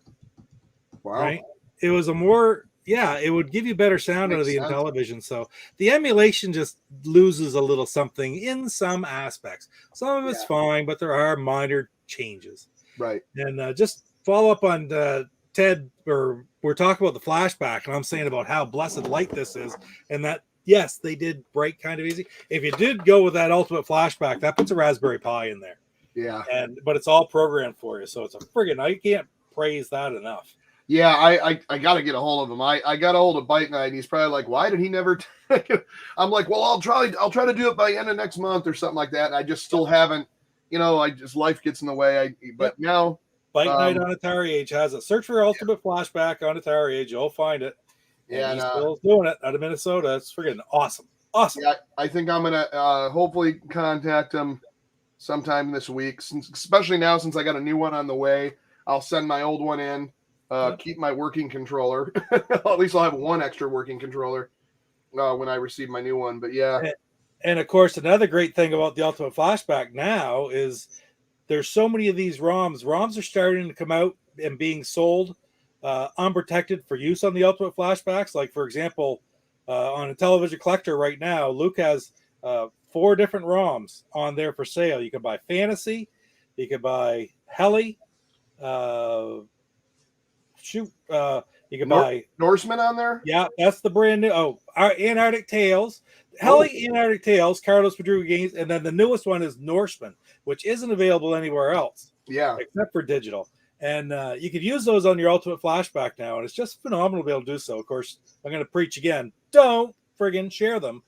Wow. Right? It was it would give you better sound out of the Intellivision. So the emulation just loses a little something in some aspects. Some of it's fine, but there are minor changes. Right. And just follow up on Ted, or we're talking about the flashback, and I'm saying about how blessed light this is, and that yes, they did break kind of easy. If you did go with that ultimate flashback, that puts a Raspberry Pi in there. Yeah. But it's all programmed for you, so it's a friggin' I can't praise that enough. Yeah, I got to get a hold of him. I got a hold of Bite Night, and he's probably like, why did he never take it? I'm like, well, I'll try to do it by the end of next month or something like that. And I just still haven't, life gets in the way. But now Bite Night on Atari Age has it. Search for Ultimate Flashback on Atari Age. You'll find it. Yeah, and he's still doing it out of Minnesota. It's friggin' awesome. Yeah, I think I'm gonna hopefully contact him sometime this week, especially now since I got a new one on the way. I'll send my old one in, keep my working controller. At least I'll have one extra working controller when I receive my new one. But yeah. And of course, another great thing about the Ultimate Flashback now is there's so many of these ROMs. ROMs are starting to come out and being sold unprotected for use on the Ultimate Flashbacks. Like, for example, on a television collector right now, Luke has 4 different ROMs on there for sale. You can buy Fantasy, you can buy Heli, you can buy Norseman on there. Yeah, that's the brand new. Oh, our Antarctic Tales, Heli, Antarctic Tales, Carlos Madruga Games, and then the newest one is Norseman, which isn't available anywhere else. Yeah, except for digital. And you could use those on your Ultimate Flashback now, and it's just phenomenal to be able to do so. Of course, I'm going to preach again. Don't friggin' share them.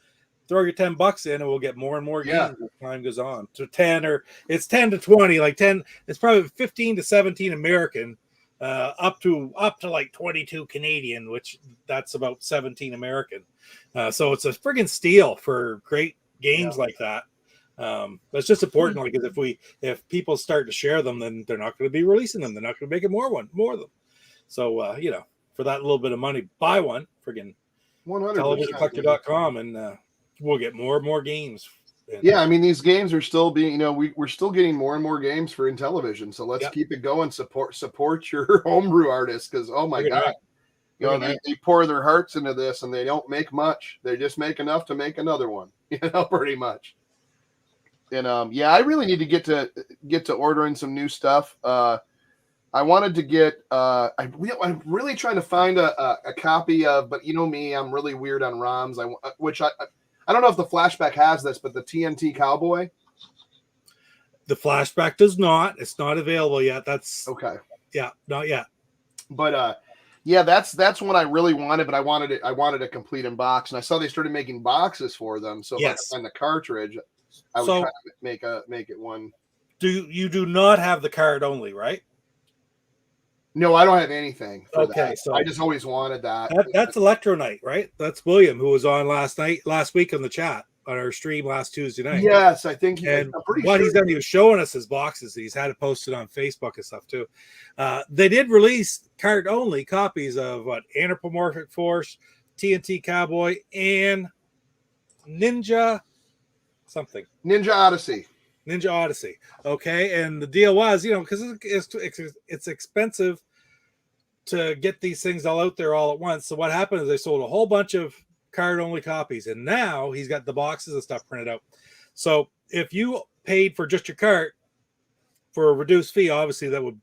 Throw your $10 in, and we'll get more and more games as time goes on. To 10, or it's 10 to 20, like 10. It's probably 15 to 17 American, up to like 22 Canadian, which that's about 17 American. So it's a friggin' steal for great games like that. But it's just important, like, because if people start to share them, then they're not going to be releasing them. They're not going to make it more of them. So for that little bit of money, buy one. Friggin' 100%. televisioncollector.com, and we'll get more and more games. Yeah, I mean, these games are still being, we're still getting more and more games for Intellivision. So let's keep it going. Support your homebrew artists, because oh my god, they pour their hearts into this, and they don't make much. They just make enough to make another one. Pretty much. And I really need to get to ordering some new stuff. I wanted to get. I'm really trying to find a copy of, but me, I'm really weird on ROMs. I don't know if the Flashback has this, but the TNT Cowboy. The Flashback does not. It's not available yet. That's okay. Yeah, not yet. But that's one I really wanted. But I wanted a complete in box, and I saw they started making boxes for them. So if I could find the cartridge, I would try to make it one. You do not have the card only, right? No, I don't have anything. Okay, so I just always wanted that. That's Electronite, right? That's William, who was on last week on the chat on our stream last Tuesday night. Yes, I think he's done, he was showing us his boxes. He's had it posted on Facebook and stuff too. They did release card only copies of Anthropomorphic Force, TNT Cowboy, and Ninja Odyssey. Ninja Odyssey. Okay. And the deal was, because it's expensive to get these things all out there all at once. So what happened is they sold a whole bunch of card only copies, and now he's got the boxes and stuff printed out. So if you paid for just your cart for a reduced fee, obviously that would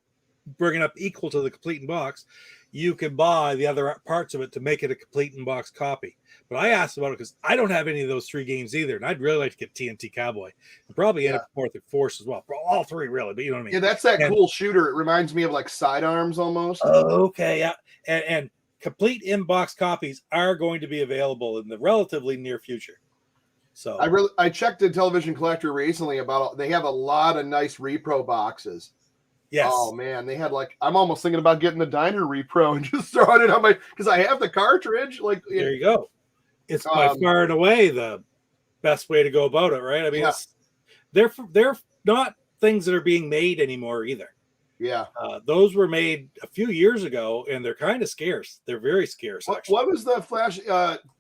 bring it up equal to the complete in box. You can buy the other parts of it to make it a complete in box copy. But I asked about it because I don't have any of those 3 games either, and I'd really like to get TNT Cowboy and probably Anthropomorphic Force as well. All 3 really, but you know what I mean. Yeah, that's cool shooter. It reminds me of like Sidearms almost. Oh, okay, yeah, and complete in box copies are going to be available in the relatively near future. So I checked the Television Collector recently they have a lot of nice repro boxes. Yes. Oh man, they had I'm almost thinking about getting the Diner repro and just throwing it on because I have the cartridge. There you go. It's by far and away the best way to go about it, right? I mean, they're not things that are being made anymore either. Yeah. Those were made a few years ago, and they're kind of scarce. They're very scarce. What was the flash?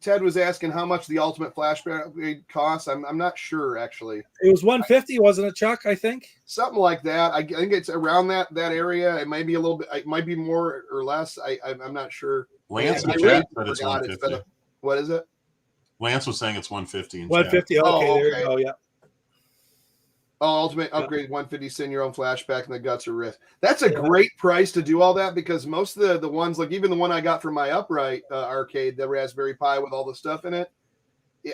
Ted was asking how much the Ultimate Flashback costs. I'm not sure actually. It was $150, wasn't it, Chuck? I think something like that. I think it's around that area. It might be a little bit. It might be more or less. I'm not sure. Lance in chat said it's 150. What is it? Lance was saying it's 150. 150. Okay, there you go. Yeah. Oh, Ultimate Upgrade 150, send your own flashback, and the guts are risk. That's a great price to do all that, because most of the ones, like even the one I got from my Upright arcade, the Raspberry Pi with all the stuff in it,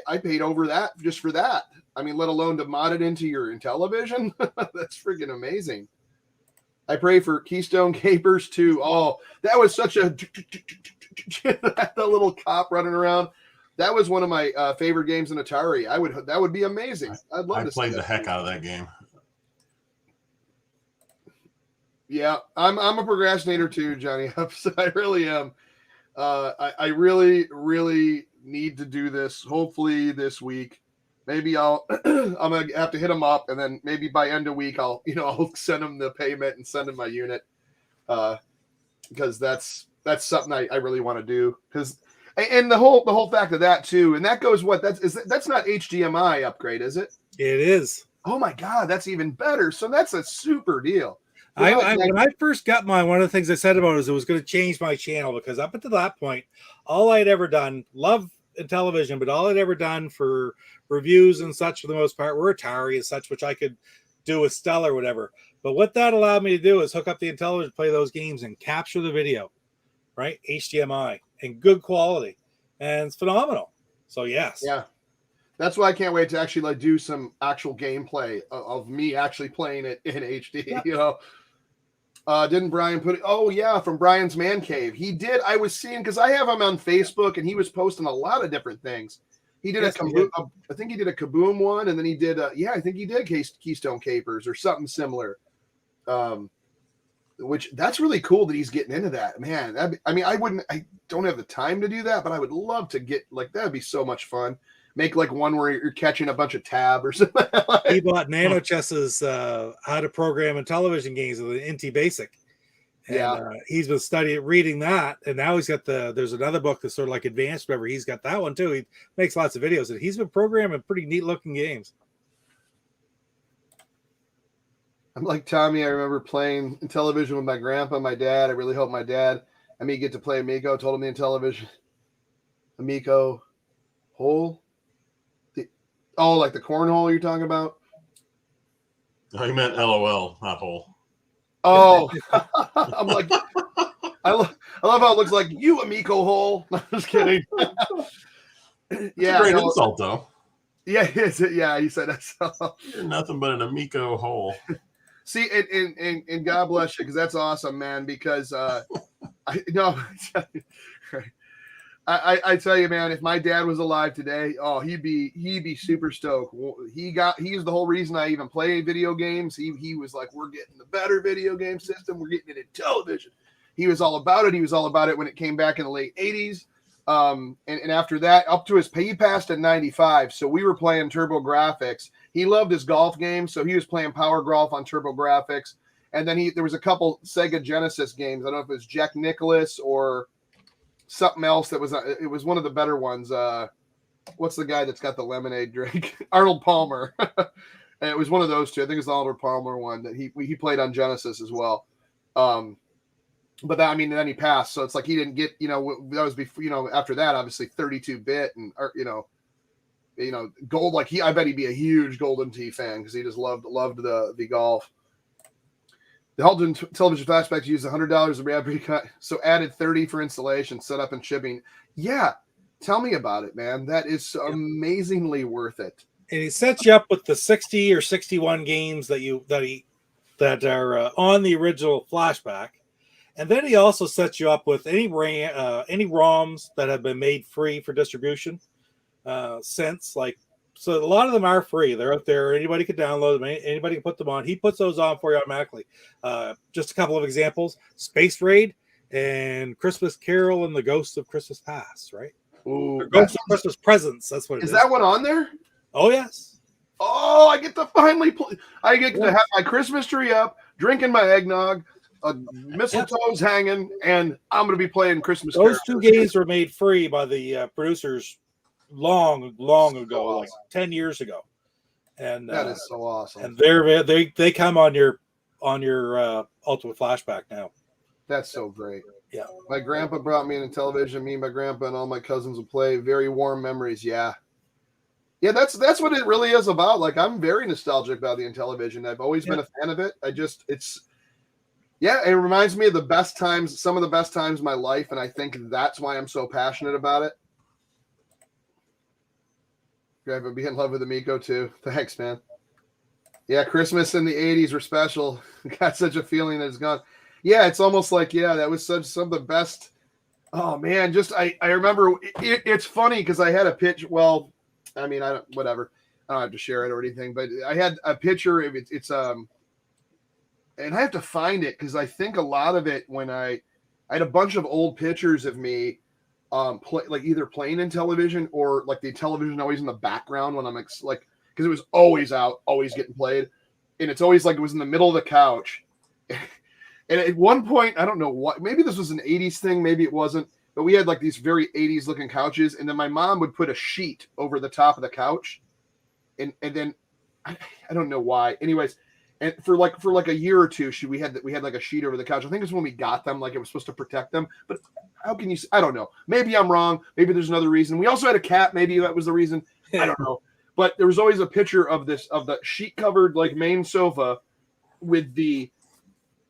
I paid over that just for that. I mean, let alone to mod it into your Intellivision. That's freaking amazing. I pray for Keystone Capers too. Oh, that was such a the little cop running around. That was one of my favorite games in Atari. That would be amazing. I'd love to. I played the heck out of that game. Yeah, I'm a procrastinator too, Johnny Ups. I really am. I really need to do this. Hopefully this week. Maybe I'm gonna have to hit them up, and then maybe by end of week I'll send them the payment and send them my unit. because that's something I really want to do. Because and the whole fact of that too, and that goes that's not HDMI upgrade, is it? It is. Oh my God, that's even better. So that's a super deal. When I first got mine, one of the things I said about it was it was going to change my channel, because up until that point, all I'd ever done, love Intellivision, but all I'd ever done for reviews and such for the most part were Atari and such, which I could do with Stella or whatever. But what that allowed me to do is hook up the Intellivision, play those games, and capture the video, right? HDMI and good quality, and it's phenomenal. So yes, yeah, that's why I can't wait to actually like do some actual gameplay of me actually playing it in HD. Yeah. You know. Didn't Brian put it? Oh yeah, from Brian's Man Cave. He did. I was seeing, because I have him on Facebook, and he was posting a lot of different things. He did I think he did a Kaboom one, and then he did. I think he did Keystone Capers or something similar. Which that's really cool that he's getting into that, man. I don't have the time to do that, but I would love to get like that'd be so much fun. Make like one where you're catching a bunch of tab or something. He bought NanoChess's how to program Intellivision games with an Inti Basic. And, he's been reading that, and now he's got there's another book that's sort of like advanced, whatever. He's got that one too. He makes lots of videos, and he's been programming pretty neat looking games. I'm like Tommy. I remember playing Intellivision with my grandpa and my dad. I really hope my dad and me get to play Amico. Told him the Intellivision Amico hole. Oh, like the cornhole you're talking about? Oh, you meant LOL, not hole. Oh, I'm like, I love how it looks like you, Amico hole. No, just kidding. Yeah, a great insult though. Yeah, is it? Yeah, he said that. You're nothing but an Amico hole. See, and God bless you, because that's awesome, man. Because I tell you, man, if my dad was alive today, oh, he'd be super stoked. He's the whole reason I even play video games. He was like, we're getting the better video game system. We're getting it in television. He was all about it. He was all about it when it came back in the late 80s. And after that, he passed at 95. So we were playing Turbo Graphics. He loved his golf games, so he was playing Power Golf on Turbo Graphics. And then there was a couple Sega Genesis games. I don't know if it was Jack Nicklaus or something else that was it was one of the better ones. What's the guy that's got the lemonade drink? Arnold Palmer. And it was one of those two. I think it's the Arnold Palmer one that he played on Genesis as well. But then he passed, so it's like he didn't get, that was before, after that, obviously 32-bit and gold. Like I bet he'd be a huge Golden Tee fan because he just loved the golf. The Holden television flashbacks used $100 of Bradbury cut, so added $30 for installation, setup, and shipping. Yeah, tell me about it, man. That is amazingly worth it. And he sets you up with the 60 or 61 games that are on the original flashback, and then he also sets you up with any ROMs that have been made free for distribution since like. So a lot of them are free. They're out there. Anybody can download them. Anybody can put them on. He puts those on for you automatically. Just a couple of examples: Space Raid and Christmas Carol and the Ghosts of Christmas Past. Right? Ooh, Ghosts of Christmas Presents. That's what it is. Is that one on there? Oh yes. Oh, I get to finally play. I get to have my Christmas tree up, drinking my eggnog, mistletoe's hanging, and I'm going to be playing Christmas Carol. Those two games were made free by the producers long ago, awesome. Like 10 years ago, and that is so awesome. And they come on your Ultimate Flashback now. That's so great. Yeah, my grandpa brought me in television. Me and my grandpa and all my cousins would play. Very warm memories. Yeah, that's what it really is about. Like I'm very nostalgic about the Intellivision. I've always been a fan of it. It reminds me of the best times, some of the best times of my life, and I think that's why I'm so passionate about it. Grandpa, be in love with Amico too. Thanks, man. Yeah, Christmas in the 80s were special. Got such a feeling that it's gone. Yeah, it's almost like, that was some of the best. Oh, man, I remember it's funny because I had a pitch. Well, I don't have to share it or anything, but I had a picture of it. And I have to find it because I think a lot of it when I had a bunch of old pictures of me either playing in television or like the television always in the background when I'm because it was always out, always getting played, and it's always like it was in the middle of the couch, And at one point, I don't know what, maybe this was an 80s thing, maybe it wasn't, but we had like these very 80s looking couches, and then my mom would put a sheet over the top of the couch, and then I don't know why. Anyways, and for like a year or two, we had like a sheet over the couch. I think it's when we got them, like it was supposed to protect them. But how can you? I don't know. Maybe I'm wrong. Maybe there's another reason. We also had a cat. Maybe that was the reason. I don't know. But there was always a picture of the sheet covered like main sofa with the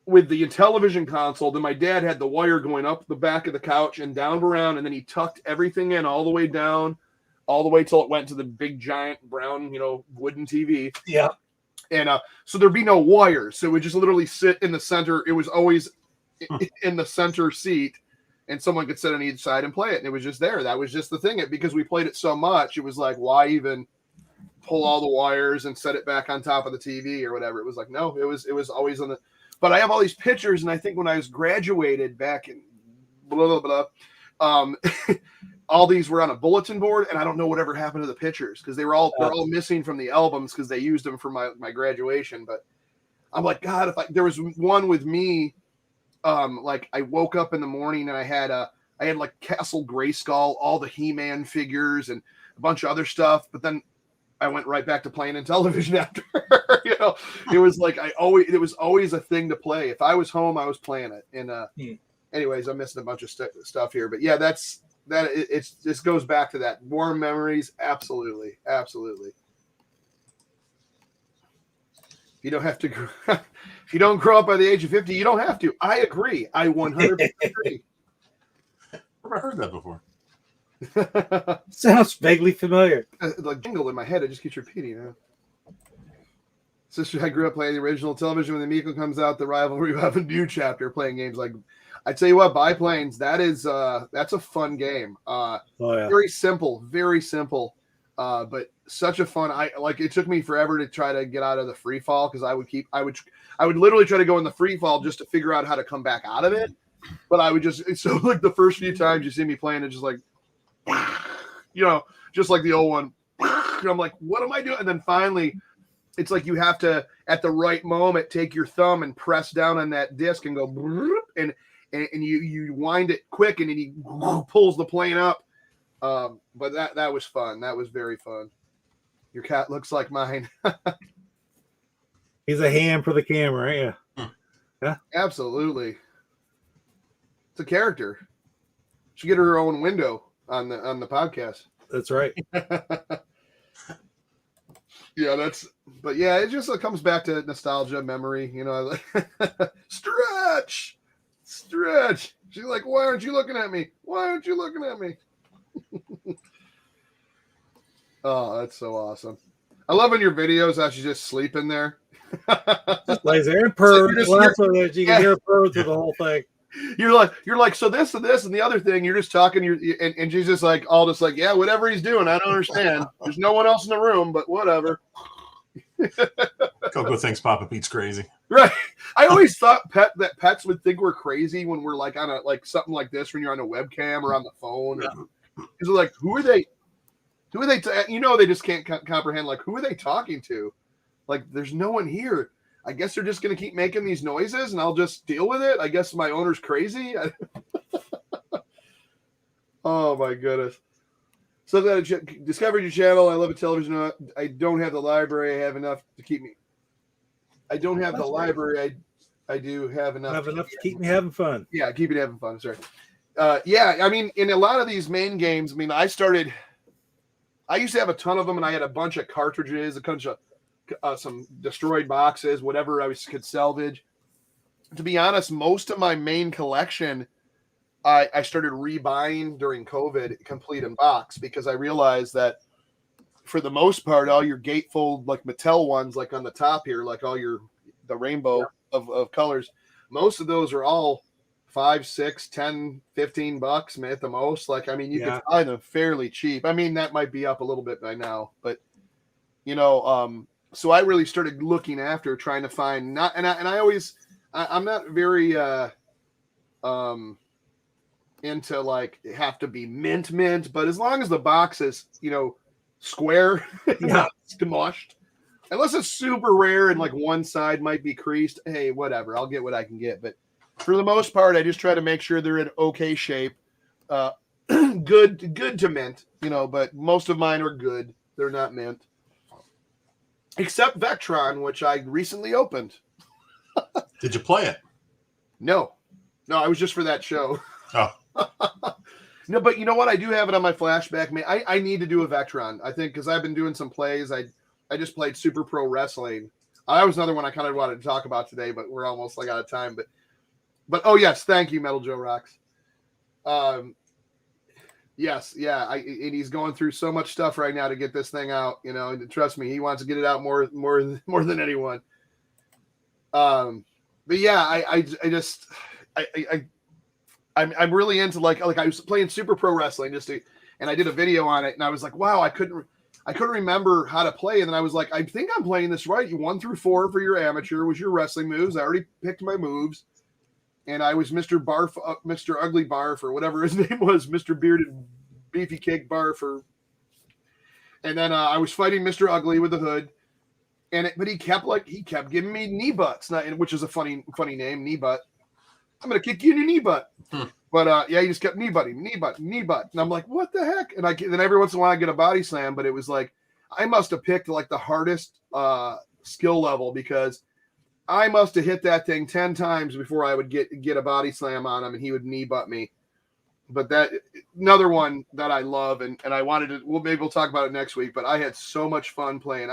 Intellivision console. Then my dad had the wire going up the back of the couch and down around, and then he tucked everything in all the way down, all the way till it went to the big giant brown, wooden TV. Yeah. And so there'd be no wires. So it would just literally sit in the center. It was always in the center seat, and someone could sit on each side and play it. And it was just there. That was just the thing. Because we played it so much, it was like, why even pull all the wires and set it back on top of the TV or whatever? It was like, no, it was always on the. But I have all these pictures, and I think when I was graduated back in blah, blah, blah, all these were on a bulletin board, and I don't know whatever happened to the pictures because they're all missing from the albums because they used them for my graduation. But I'm like, God, there was one with me, like I woke up in the morning and I had like Castle Grayskull, all the He-Man figures and a bunch of other stuff, but then I went right back to playing Intellivision after. It was like it was always a thing to play. If I was home, I was playing it. And anyways, I'm missing a bunch of stuff here, but yeah, this goes back to that warm memories. Absolutely. If you don't have to, if you don't grow up by the age of 50, you don't have to. I agree. I 100% agree. Never heard that before. Sounds vaguely familiar. The jingle in my head, it just keeps repeating. Sister, I grew up playing the original Television. When the Miko comes out, the rivalry will have a new chapter playing games like. I tell you what, Biplanes, that's a fun game. Very simple, but such a fun. It took me forever to try to get out of the free fall because I would literally try to go in the free fall just to figure out how to come back out of it. But I would like the first few times you see me playing it, just like, just like the old one. And I'm like, what am I doing? And then finally, it's like you have to, at the right moment, take your thumb and press down on that disc and go, and you wind it quick, and then he pulls the plane up. But that was fun. That was very fun. Your cat looks like mine. He's a ham for the camera, ain't you? Yeah, absolutely. It's a character. She get her own window on the podcast. That's right. Yeah, it just comes back to nostalgia, memory. Stretch. She's like, why aren't you looking at me? Oh, that's so awesome. I love in your videos how she's just sleeping there. Just lays there and purrs. You can hear purrs through the whole thing. You're like, so this and this and the other thing. You're just talking. And she's just like, yeah, whatever he's doing, I don't understand. There's no one else in the room, but whatever. Coco thinks Papa Pete's crazy. Right. I always thought that pets would think we're crazy when we're like on something like this, when you're on a webcam or on the phone. It's like, who are they? They just can't comprehend. Like, who are they talking to? Like, there's no one here. I guess they're just going to keep making these noises and I'll just deal with it. I guess my owner's crazy. Oh my goodness. So that I discovered your channel. I love Intellivision. I don't have the library. I have enough to keep me. I don't have the library. I do have enough. Have enough to keep me having fun. Yeah, keep it having fun. Sorry. Yeah, I mean, in a lot of these main games, I used to have a ton of them, and I had a bunch of cartridges, a bunch of some destroyed boxes, whatever I could salvage. To be honest, most of my main collection, I started rebuying during COVID, complete in box, because I realized that for the most part, all your gatefold, like Mattel ones, like on the top here, like all the rainbow of colors, most of those are all $5, $6, $10, $15, man, at the most. Like, you can find them fairly cheap. That might be up a little bit by now, but so I really started looking after trying to find I'm not very into like it have to be mint, but as long as the box is square, not smushed, unless it's super rare and like one side might be creased, hey, whatever, I'll get what I can get. But For the most part, I just try to make sure they're in okay shape. Good to mint, but most of mine are good. They're not mint. Except Vectron, which I recently opened. Did you play it? No, I was just for that show. Oh. No, but you know what? I do have it on my flashback. Man, I need to do a Vectron. I think because I've been doing some plays. I just played Super Pro Wrestling. That was another one I kind of wanted to talk about today, but we're almost out of time. But oh yes, thank you, Metal Joe Rocks. Yes, yeah. And he's going through so much stuff right now to get this thing out. And trust me, he wants to get it out more than anyone. But yeah, I'm really into like I was playing Super Pro Wrestling and I did a video on it, and I was like, wow, I couldn't remember how to play, and then I was like, I think I'm playing this right. You 1 through 4 for your amateur was your wrestling moves. I already picked my moves, and I was Mr. Barf, Mr. Ugly Barf, or whatever his name was, Mr. Bearded Beefy Cake Barf, and then I was fighting Mr. Ugly with the hood, but he kept giving me knee butts, which is a funny name, knee butt. I'm gonna kick you in your knee butt. But yeah, he just kept knee butt, and I'm like, what the heck? And then every once in a while I get a body slam, but it was like I must have picked like the hardest skill level, because I must have hit that thing 10 times before I would get a body slam on him, and he would knee butt me. But that another one that I love, and I wanted to. Maybe we'll talk about it next week. But I had so much fun playing.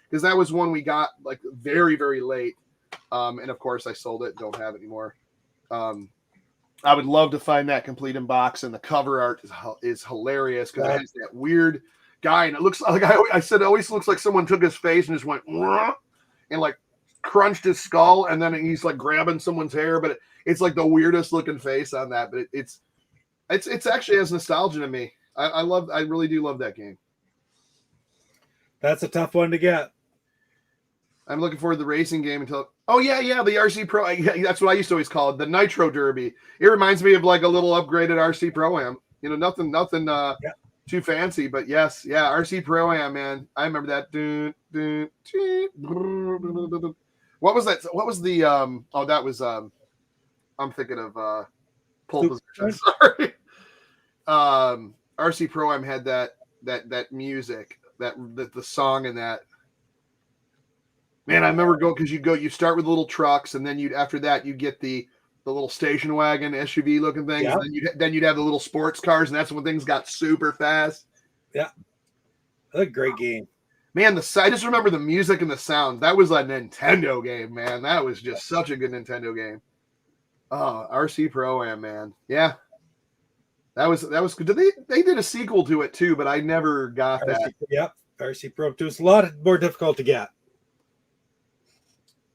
Because that was one we got like very, very late, and of course I sold it. Don't have it anymore. I would love to find that complete in box, and the cover art is hilarious because it has that weird guy, and it looks like I said it always looks like someone took his face and just went and like crunched his skull, and then he's like grabbing someone's hair, but it's like the weirdest looking face on that. But it's actually has nostalgia to me. I really do love that game. That's a tough one to get. I'm looking forward to the racing game until. Oh yeah, the RC Pro. That's what I used to always call it, the Nitro Derby. It reminds me of like a little upgraded RC Pro-Am. Nothing too fancy, but yes, yeah, RC Pro-Am, man. I remember that. What was that? What was the Oh, that was I'm thinking of pole position. Sorry. RC Pro-Am had that music, the song in that. Man, I remember because you start with little trucks, and then after that you get the little station wagon SUV looking things, yeah. And then you'd have the little sports cars, and that's when things got super fast. Yeah, that's a great game. Man, I just remember the music and the sound. That was a Nintendo game, man. That was just such a good Nintendo game. Oh, RC Pro-Am, man. Yeah, that was good. They did a sequel to it too, but I never got that. Yep, RC Pro 2. It's a lot more difficult to get.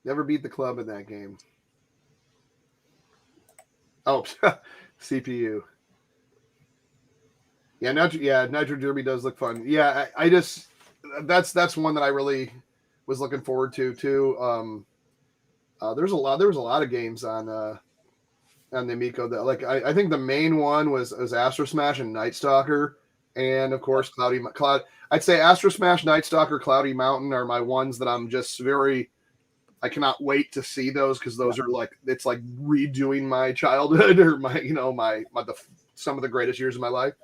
Never beat the club in that game. Oh, CPU. Yeah, Nitro Derby does look fun. Yeah, I just that's one that I really was looking forward to too. There was a lot of games on the Amico that like I think the main one was Astro Smash and Night Stalker, and of course Cloud. I'd say Astro Smash, Night Stalker, Cloudy Mountain are my ones that I'm just I cannot wait to see those, because those are like, it's like redoing my childhood or my some of the greatest years of my life.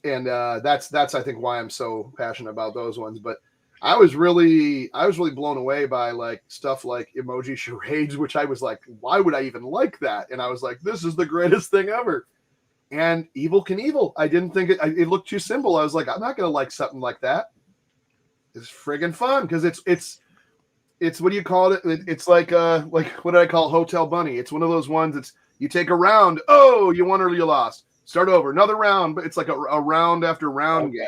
And that's I think why I'm so passionate about those ones. But I was really blown away by like stuff like Emoji Charades, which I was like, why would I even like that? And I was like, this is the greatest thing ever. And Evel Knievel, I didn't think it looked too simple. I was like, I'm not gonna like something like that. It's friggin' fun because it's what do you call it? It's like what did I call Hotel Bunny? It's one of those ones. It's you take a round. Oh, you won or you lost. Start over, another round. But it's like a round after round game.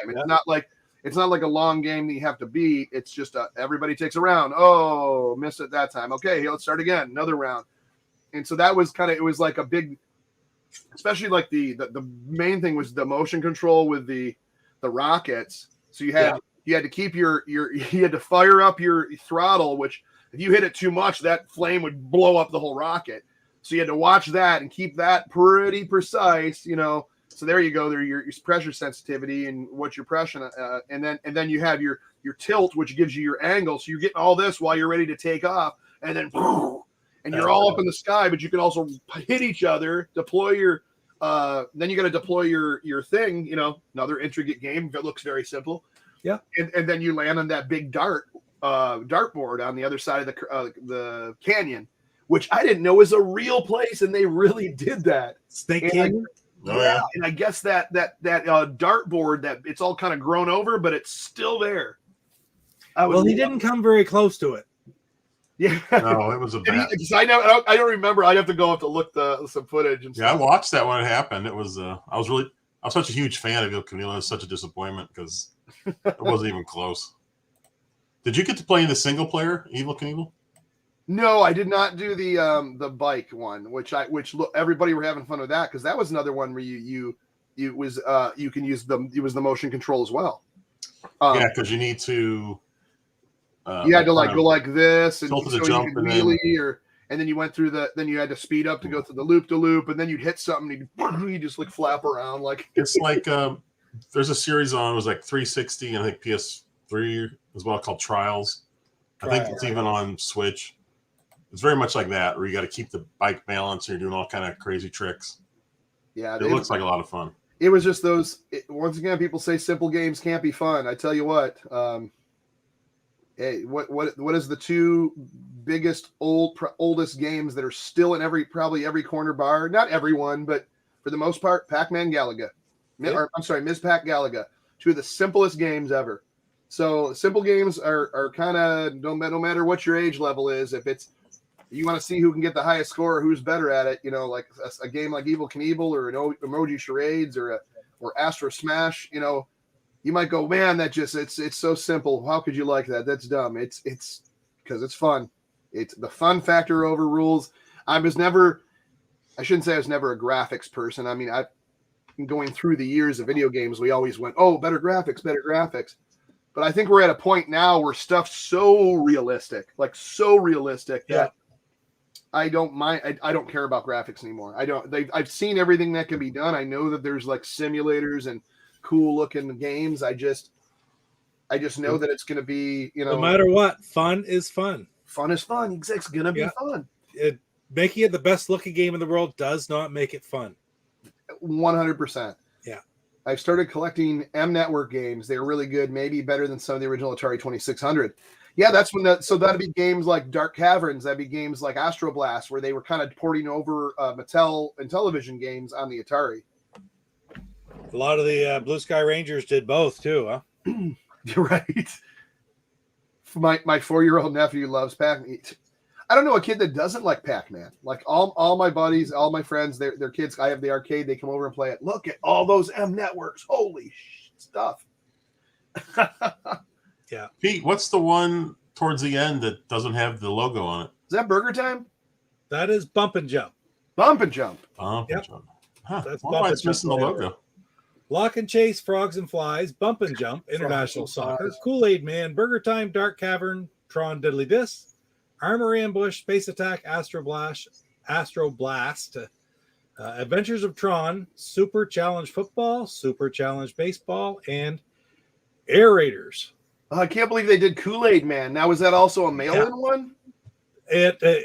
It's not like a long game that you have to beat. It's just everybody takes a round. Oh, missed it that time. Okay, let's start again. Another round. And so that was it was like a big, especially like the main thing was the motion control with the rockets. So you had. You had to keep you had to fire up your throttle, which if you hit it too much, that flame would blow up the whole rocket. So you had to watch that and keep that pretty precise, So there you go. There your pressure sensitivity and what you're pressing, and then you have your tilt, which gives you your angle. So you're getting all this while you're ready to take off, and then and you're all up in the sky, but you can also hit each other, deploy your then you got to deploy your thing, another intricate game that looks very simple. Yeah. And then you land on that big dartboard on the other side of the canyon, which I didn't know was a real place, and they really did that. Snake Canyon? And I guess that dartboard, that it's all kind of grown over, but it's still there. Well, he didn't come very close to it. Yeah. No, it was a bad. I don't remember. I'd have to go up to look some footage and stuff. Yeah, I watched that when it happened. It was I was such a huge fan of Il Camino. It was such a disappointment because it wasn't even close. Did you get to play in the single player Evel Knievel? No, I did not do the bike one, which everybody were having fun with that, because that was another one where you can use the motion control as well. Yeah, because you need to. You had to go like this, and so you could wheelie, and then you went through then you had to speed up to go through the loop to loop, and then you'd hit something, and you just flap around like. It's like there's a series on, it was like 360 and I think PS3 as well, called Trials. I think it's even on Switch. It's very much like that, where you got to keep the bike balance and you're doing all kind of crazy tricks. Yeah, it looks like a lot of fun. It was just once again, people say simple games can't be fun. I tell you what, hey, what is the two biggest oldest games that are still in probably every corner bar? Not everyone, but for the most part, Pac-Man Galaga. Ms. Pac Galaga. Two of the simplest games ever. So simple games are kind of no matter what your age level is. If you want to see who can get the highest score, or who's better at it, like a game like Evel Knievel or an Emoji Charades or Astro Smash, you might go, man, it's so simple. How could you like that? That's dumb. It's because it's fun. It's the fun factor overrules. I shouldn't say I was never a graphics person. I mean, going through the years of video games, we always went, oh, better graphics. But I think we're at a point now where stuff's so realistic that I don't mind. I don't care about graphics anymore. I've seen everything that can be done. I know that there's like simulators and cool looking games. I just know that it's going to be, no matter what, fun is fun. Fun is fun. It's going to be fun. Making it the best looking game in the world does not make it fun. 100%. Yeah. I've started collecting M Network games. They're really good, maybe better than some of the original Atari 2600. Yeah, that's when so that'd be games like Dark Caverns. That'd be games like Astro Blast, where they were kind of porting over Mattel and Intellivision games on the Atari. A lot of the Blue Sky Rangers did both too, huh? You're right. My 4-year-old nephew loves Pac-Man. I don't know a kid that doesn't like Pac-Man. Like all my buddies, all my friends, their kids. I have the arcade. They come over and play it. Look at all those M Networks. Holy stuff. Yeah. Pete, what's the one towards the end that doesn't have the logo on it? Is that Burger Time? That is Bump and Jump. Bump and Jump. Bump and Jump. Huh. That's why it's missing the logo? Lock and Chase, Frogs and Flies, Bump and Jump, International Soccer, Kool-Aid Man, Burger Time, Dark Cavern, Tron Diddly Disc, Armor Ambush, Space Attack, Astro Blast, Adventures of Tron, Super Challenge Football, Super Challenge Baseball, and Air Raiders. I can't believe they did Kool-Aid Man. Now, is that also a mail-in one?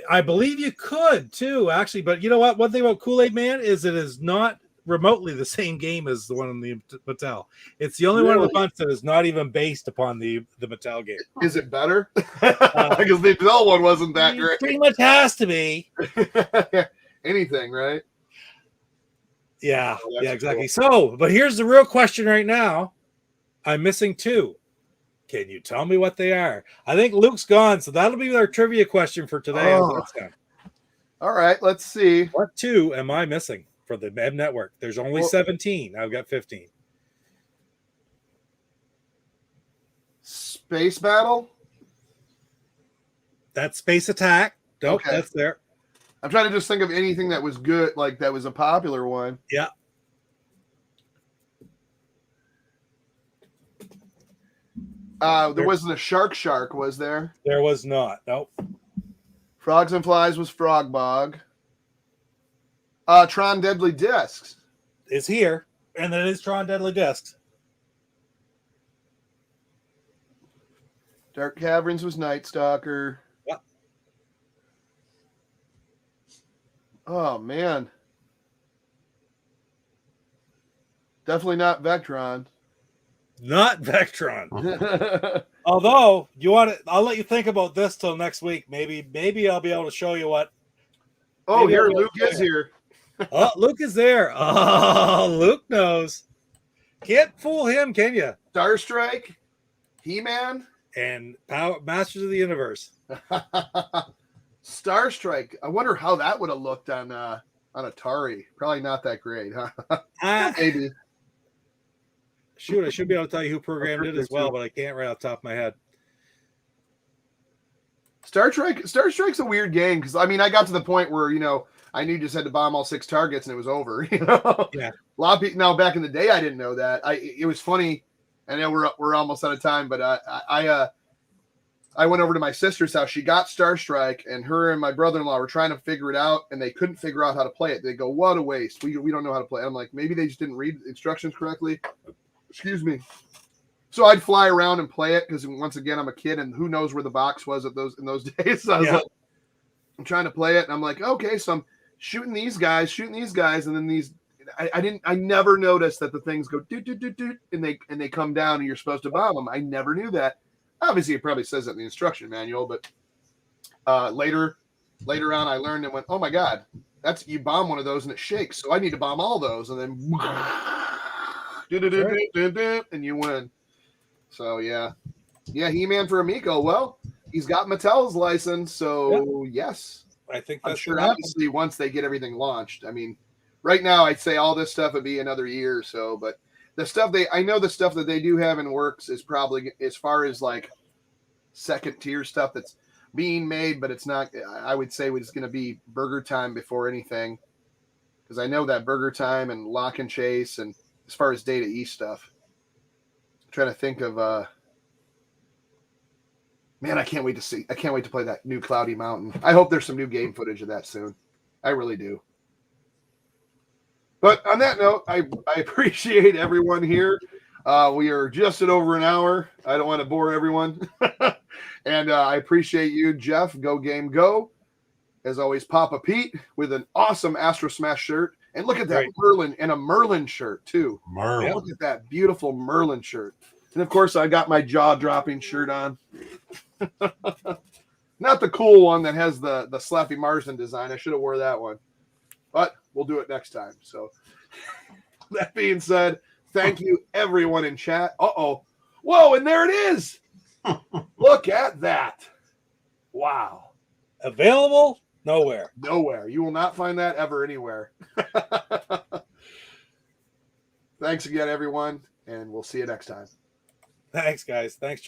I believe you could too, actually. But you know what? One thing about Kool-Aid Man is it is not remotely the same game as the one in the Mattel. It's the only one of the bunch that is not even based upon the Mattel game. Is it better? Because the Mattel one wasn't that great. Pretty much has to be. Anything, right? Yeah, exactly. Cool. So, but here's the real question right now. I'm missing two. Can you tell me what they are? I think Luke's gone, so that'll be our trivia question for today. Oh. All right, let's see. What two am I missing for the M Network? There's only 17. I've got 15. Space Battle? That's Space Attack. Nope, okay. That's there. I'm trying to just think of anything that was good, like that was a popular one. Yeah. There wasn't a Shark, was there? There was not. Nope. Frogs and Flies was Frog Bog. Tron Deadly Discs is here, and it is Tron Deadly Discs. Dark Caverns was Night Stalker. Yep. Oh man. Definitely not Vectron. Not Vectron. Although you want to, I'll let you think about this till next week. Maybe I'll be able to show you what. Oh, here Luke is here. Oh, Luke is there. Oh, Luke knows. Can't fool him, can you? Star Strike, He-Man, and Masters of the Universe. Star Strike. I wonder how that would have looked on Atari. Probably not that great, huh? Maybe. Shoot, I should be able to tell you who programmed it as well, but I can't right off the top of my head. Star Strike's a weird game because I mean I got to the point where I knew you just had to bomb all 6 targets and it was over. Yeah. A lot of people now back in the day I didn't know that. It was funny. I know we're almost out of time, but I went over to my sister's house. She got Star Strike, and her and my brother-in-law were trying to figure it out, and they couldn't figure out how to play it. They go, "What a waste! We don't know how to play." I'm like, maybe they just didn't read the instructions correctly. Excuse me. So I'd fly around and play it because once again I'm a kid, and who knows where the box was in those days. So I was like, I'm trying to play it, and I'm like, okay, so I'm shooting these guys, and then these. I never noticed that the things go doot doot doot doot, and they come down, and you're supposed to bomb them. I never knew that. Obviously, it probably says that in the instruction manual, but later on, I learned and went, oh my god, that's you bomb one of those and it shakes, so I need to bomb all those, and then and you win. So yeah, He-Man for Amico. Well, he's got Mattel's license, so yes, I think that's I'm sure. Obviously, once they get everything launched, I mean, right now I'd say all this stuff would be another year or so, but the stuff I know the stuff that they do have in works is probably as far as like second tier stuff that's being made, but it's not. I would say it's going to be BurgerTime before anything, because I know that BurgerTime and Lock and Chase, and as far as Data East stuff, I'm trying to think of. Man, I can't wait to play that new Cloudy Mountain. I hope there's some new game footage of that soon. I really do. But on that note, I appreciate everyone here. We are just at over an hour. I don't want to bore everyone. And I appreciate you, Jeff. Go Game Go. As always, Papa Pete with an awesome Astro Smash shirt. And look at that Merlin, and a Merlin shirt, too. Merlin. Look at that beautiful Merlin shirt. And, of course, I got my jaw-dropping shirt on. Not the cool one that has the Slappy Marsden design. I should have wore that one. But we'll do it next time. So that being said, thank you everyone in chat. Uh-oh. Whoa, and there it is. Look at that. Wow. Available nowhere. Nowhere. You will not find that ever anywhere. Thanks again, everyone, and we'll see you next time. Thanks, guys. Thanks, Chuck.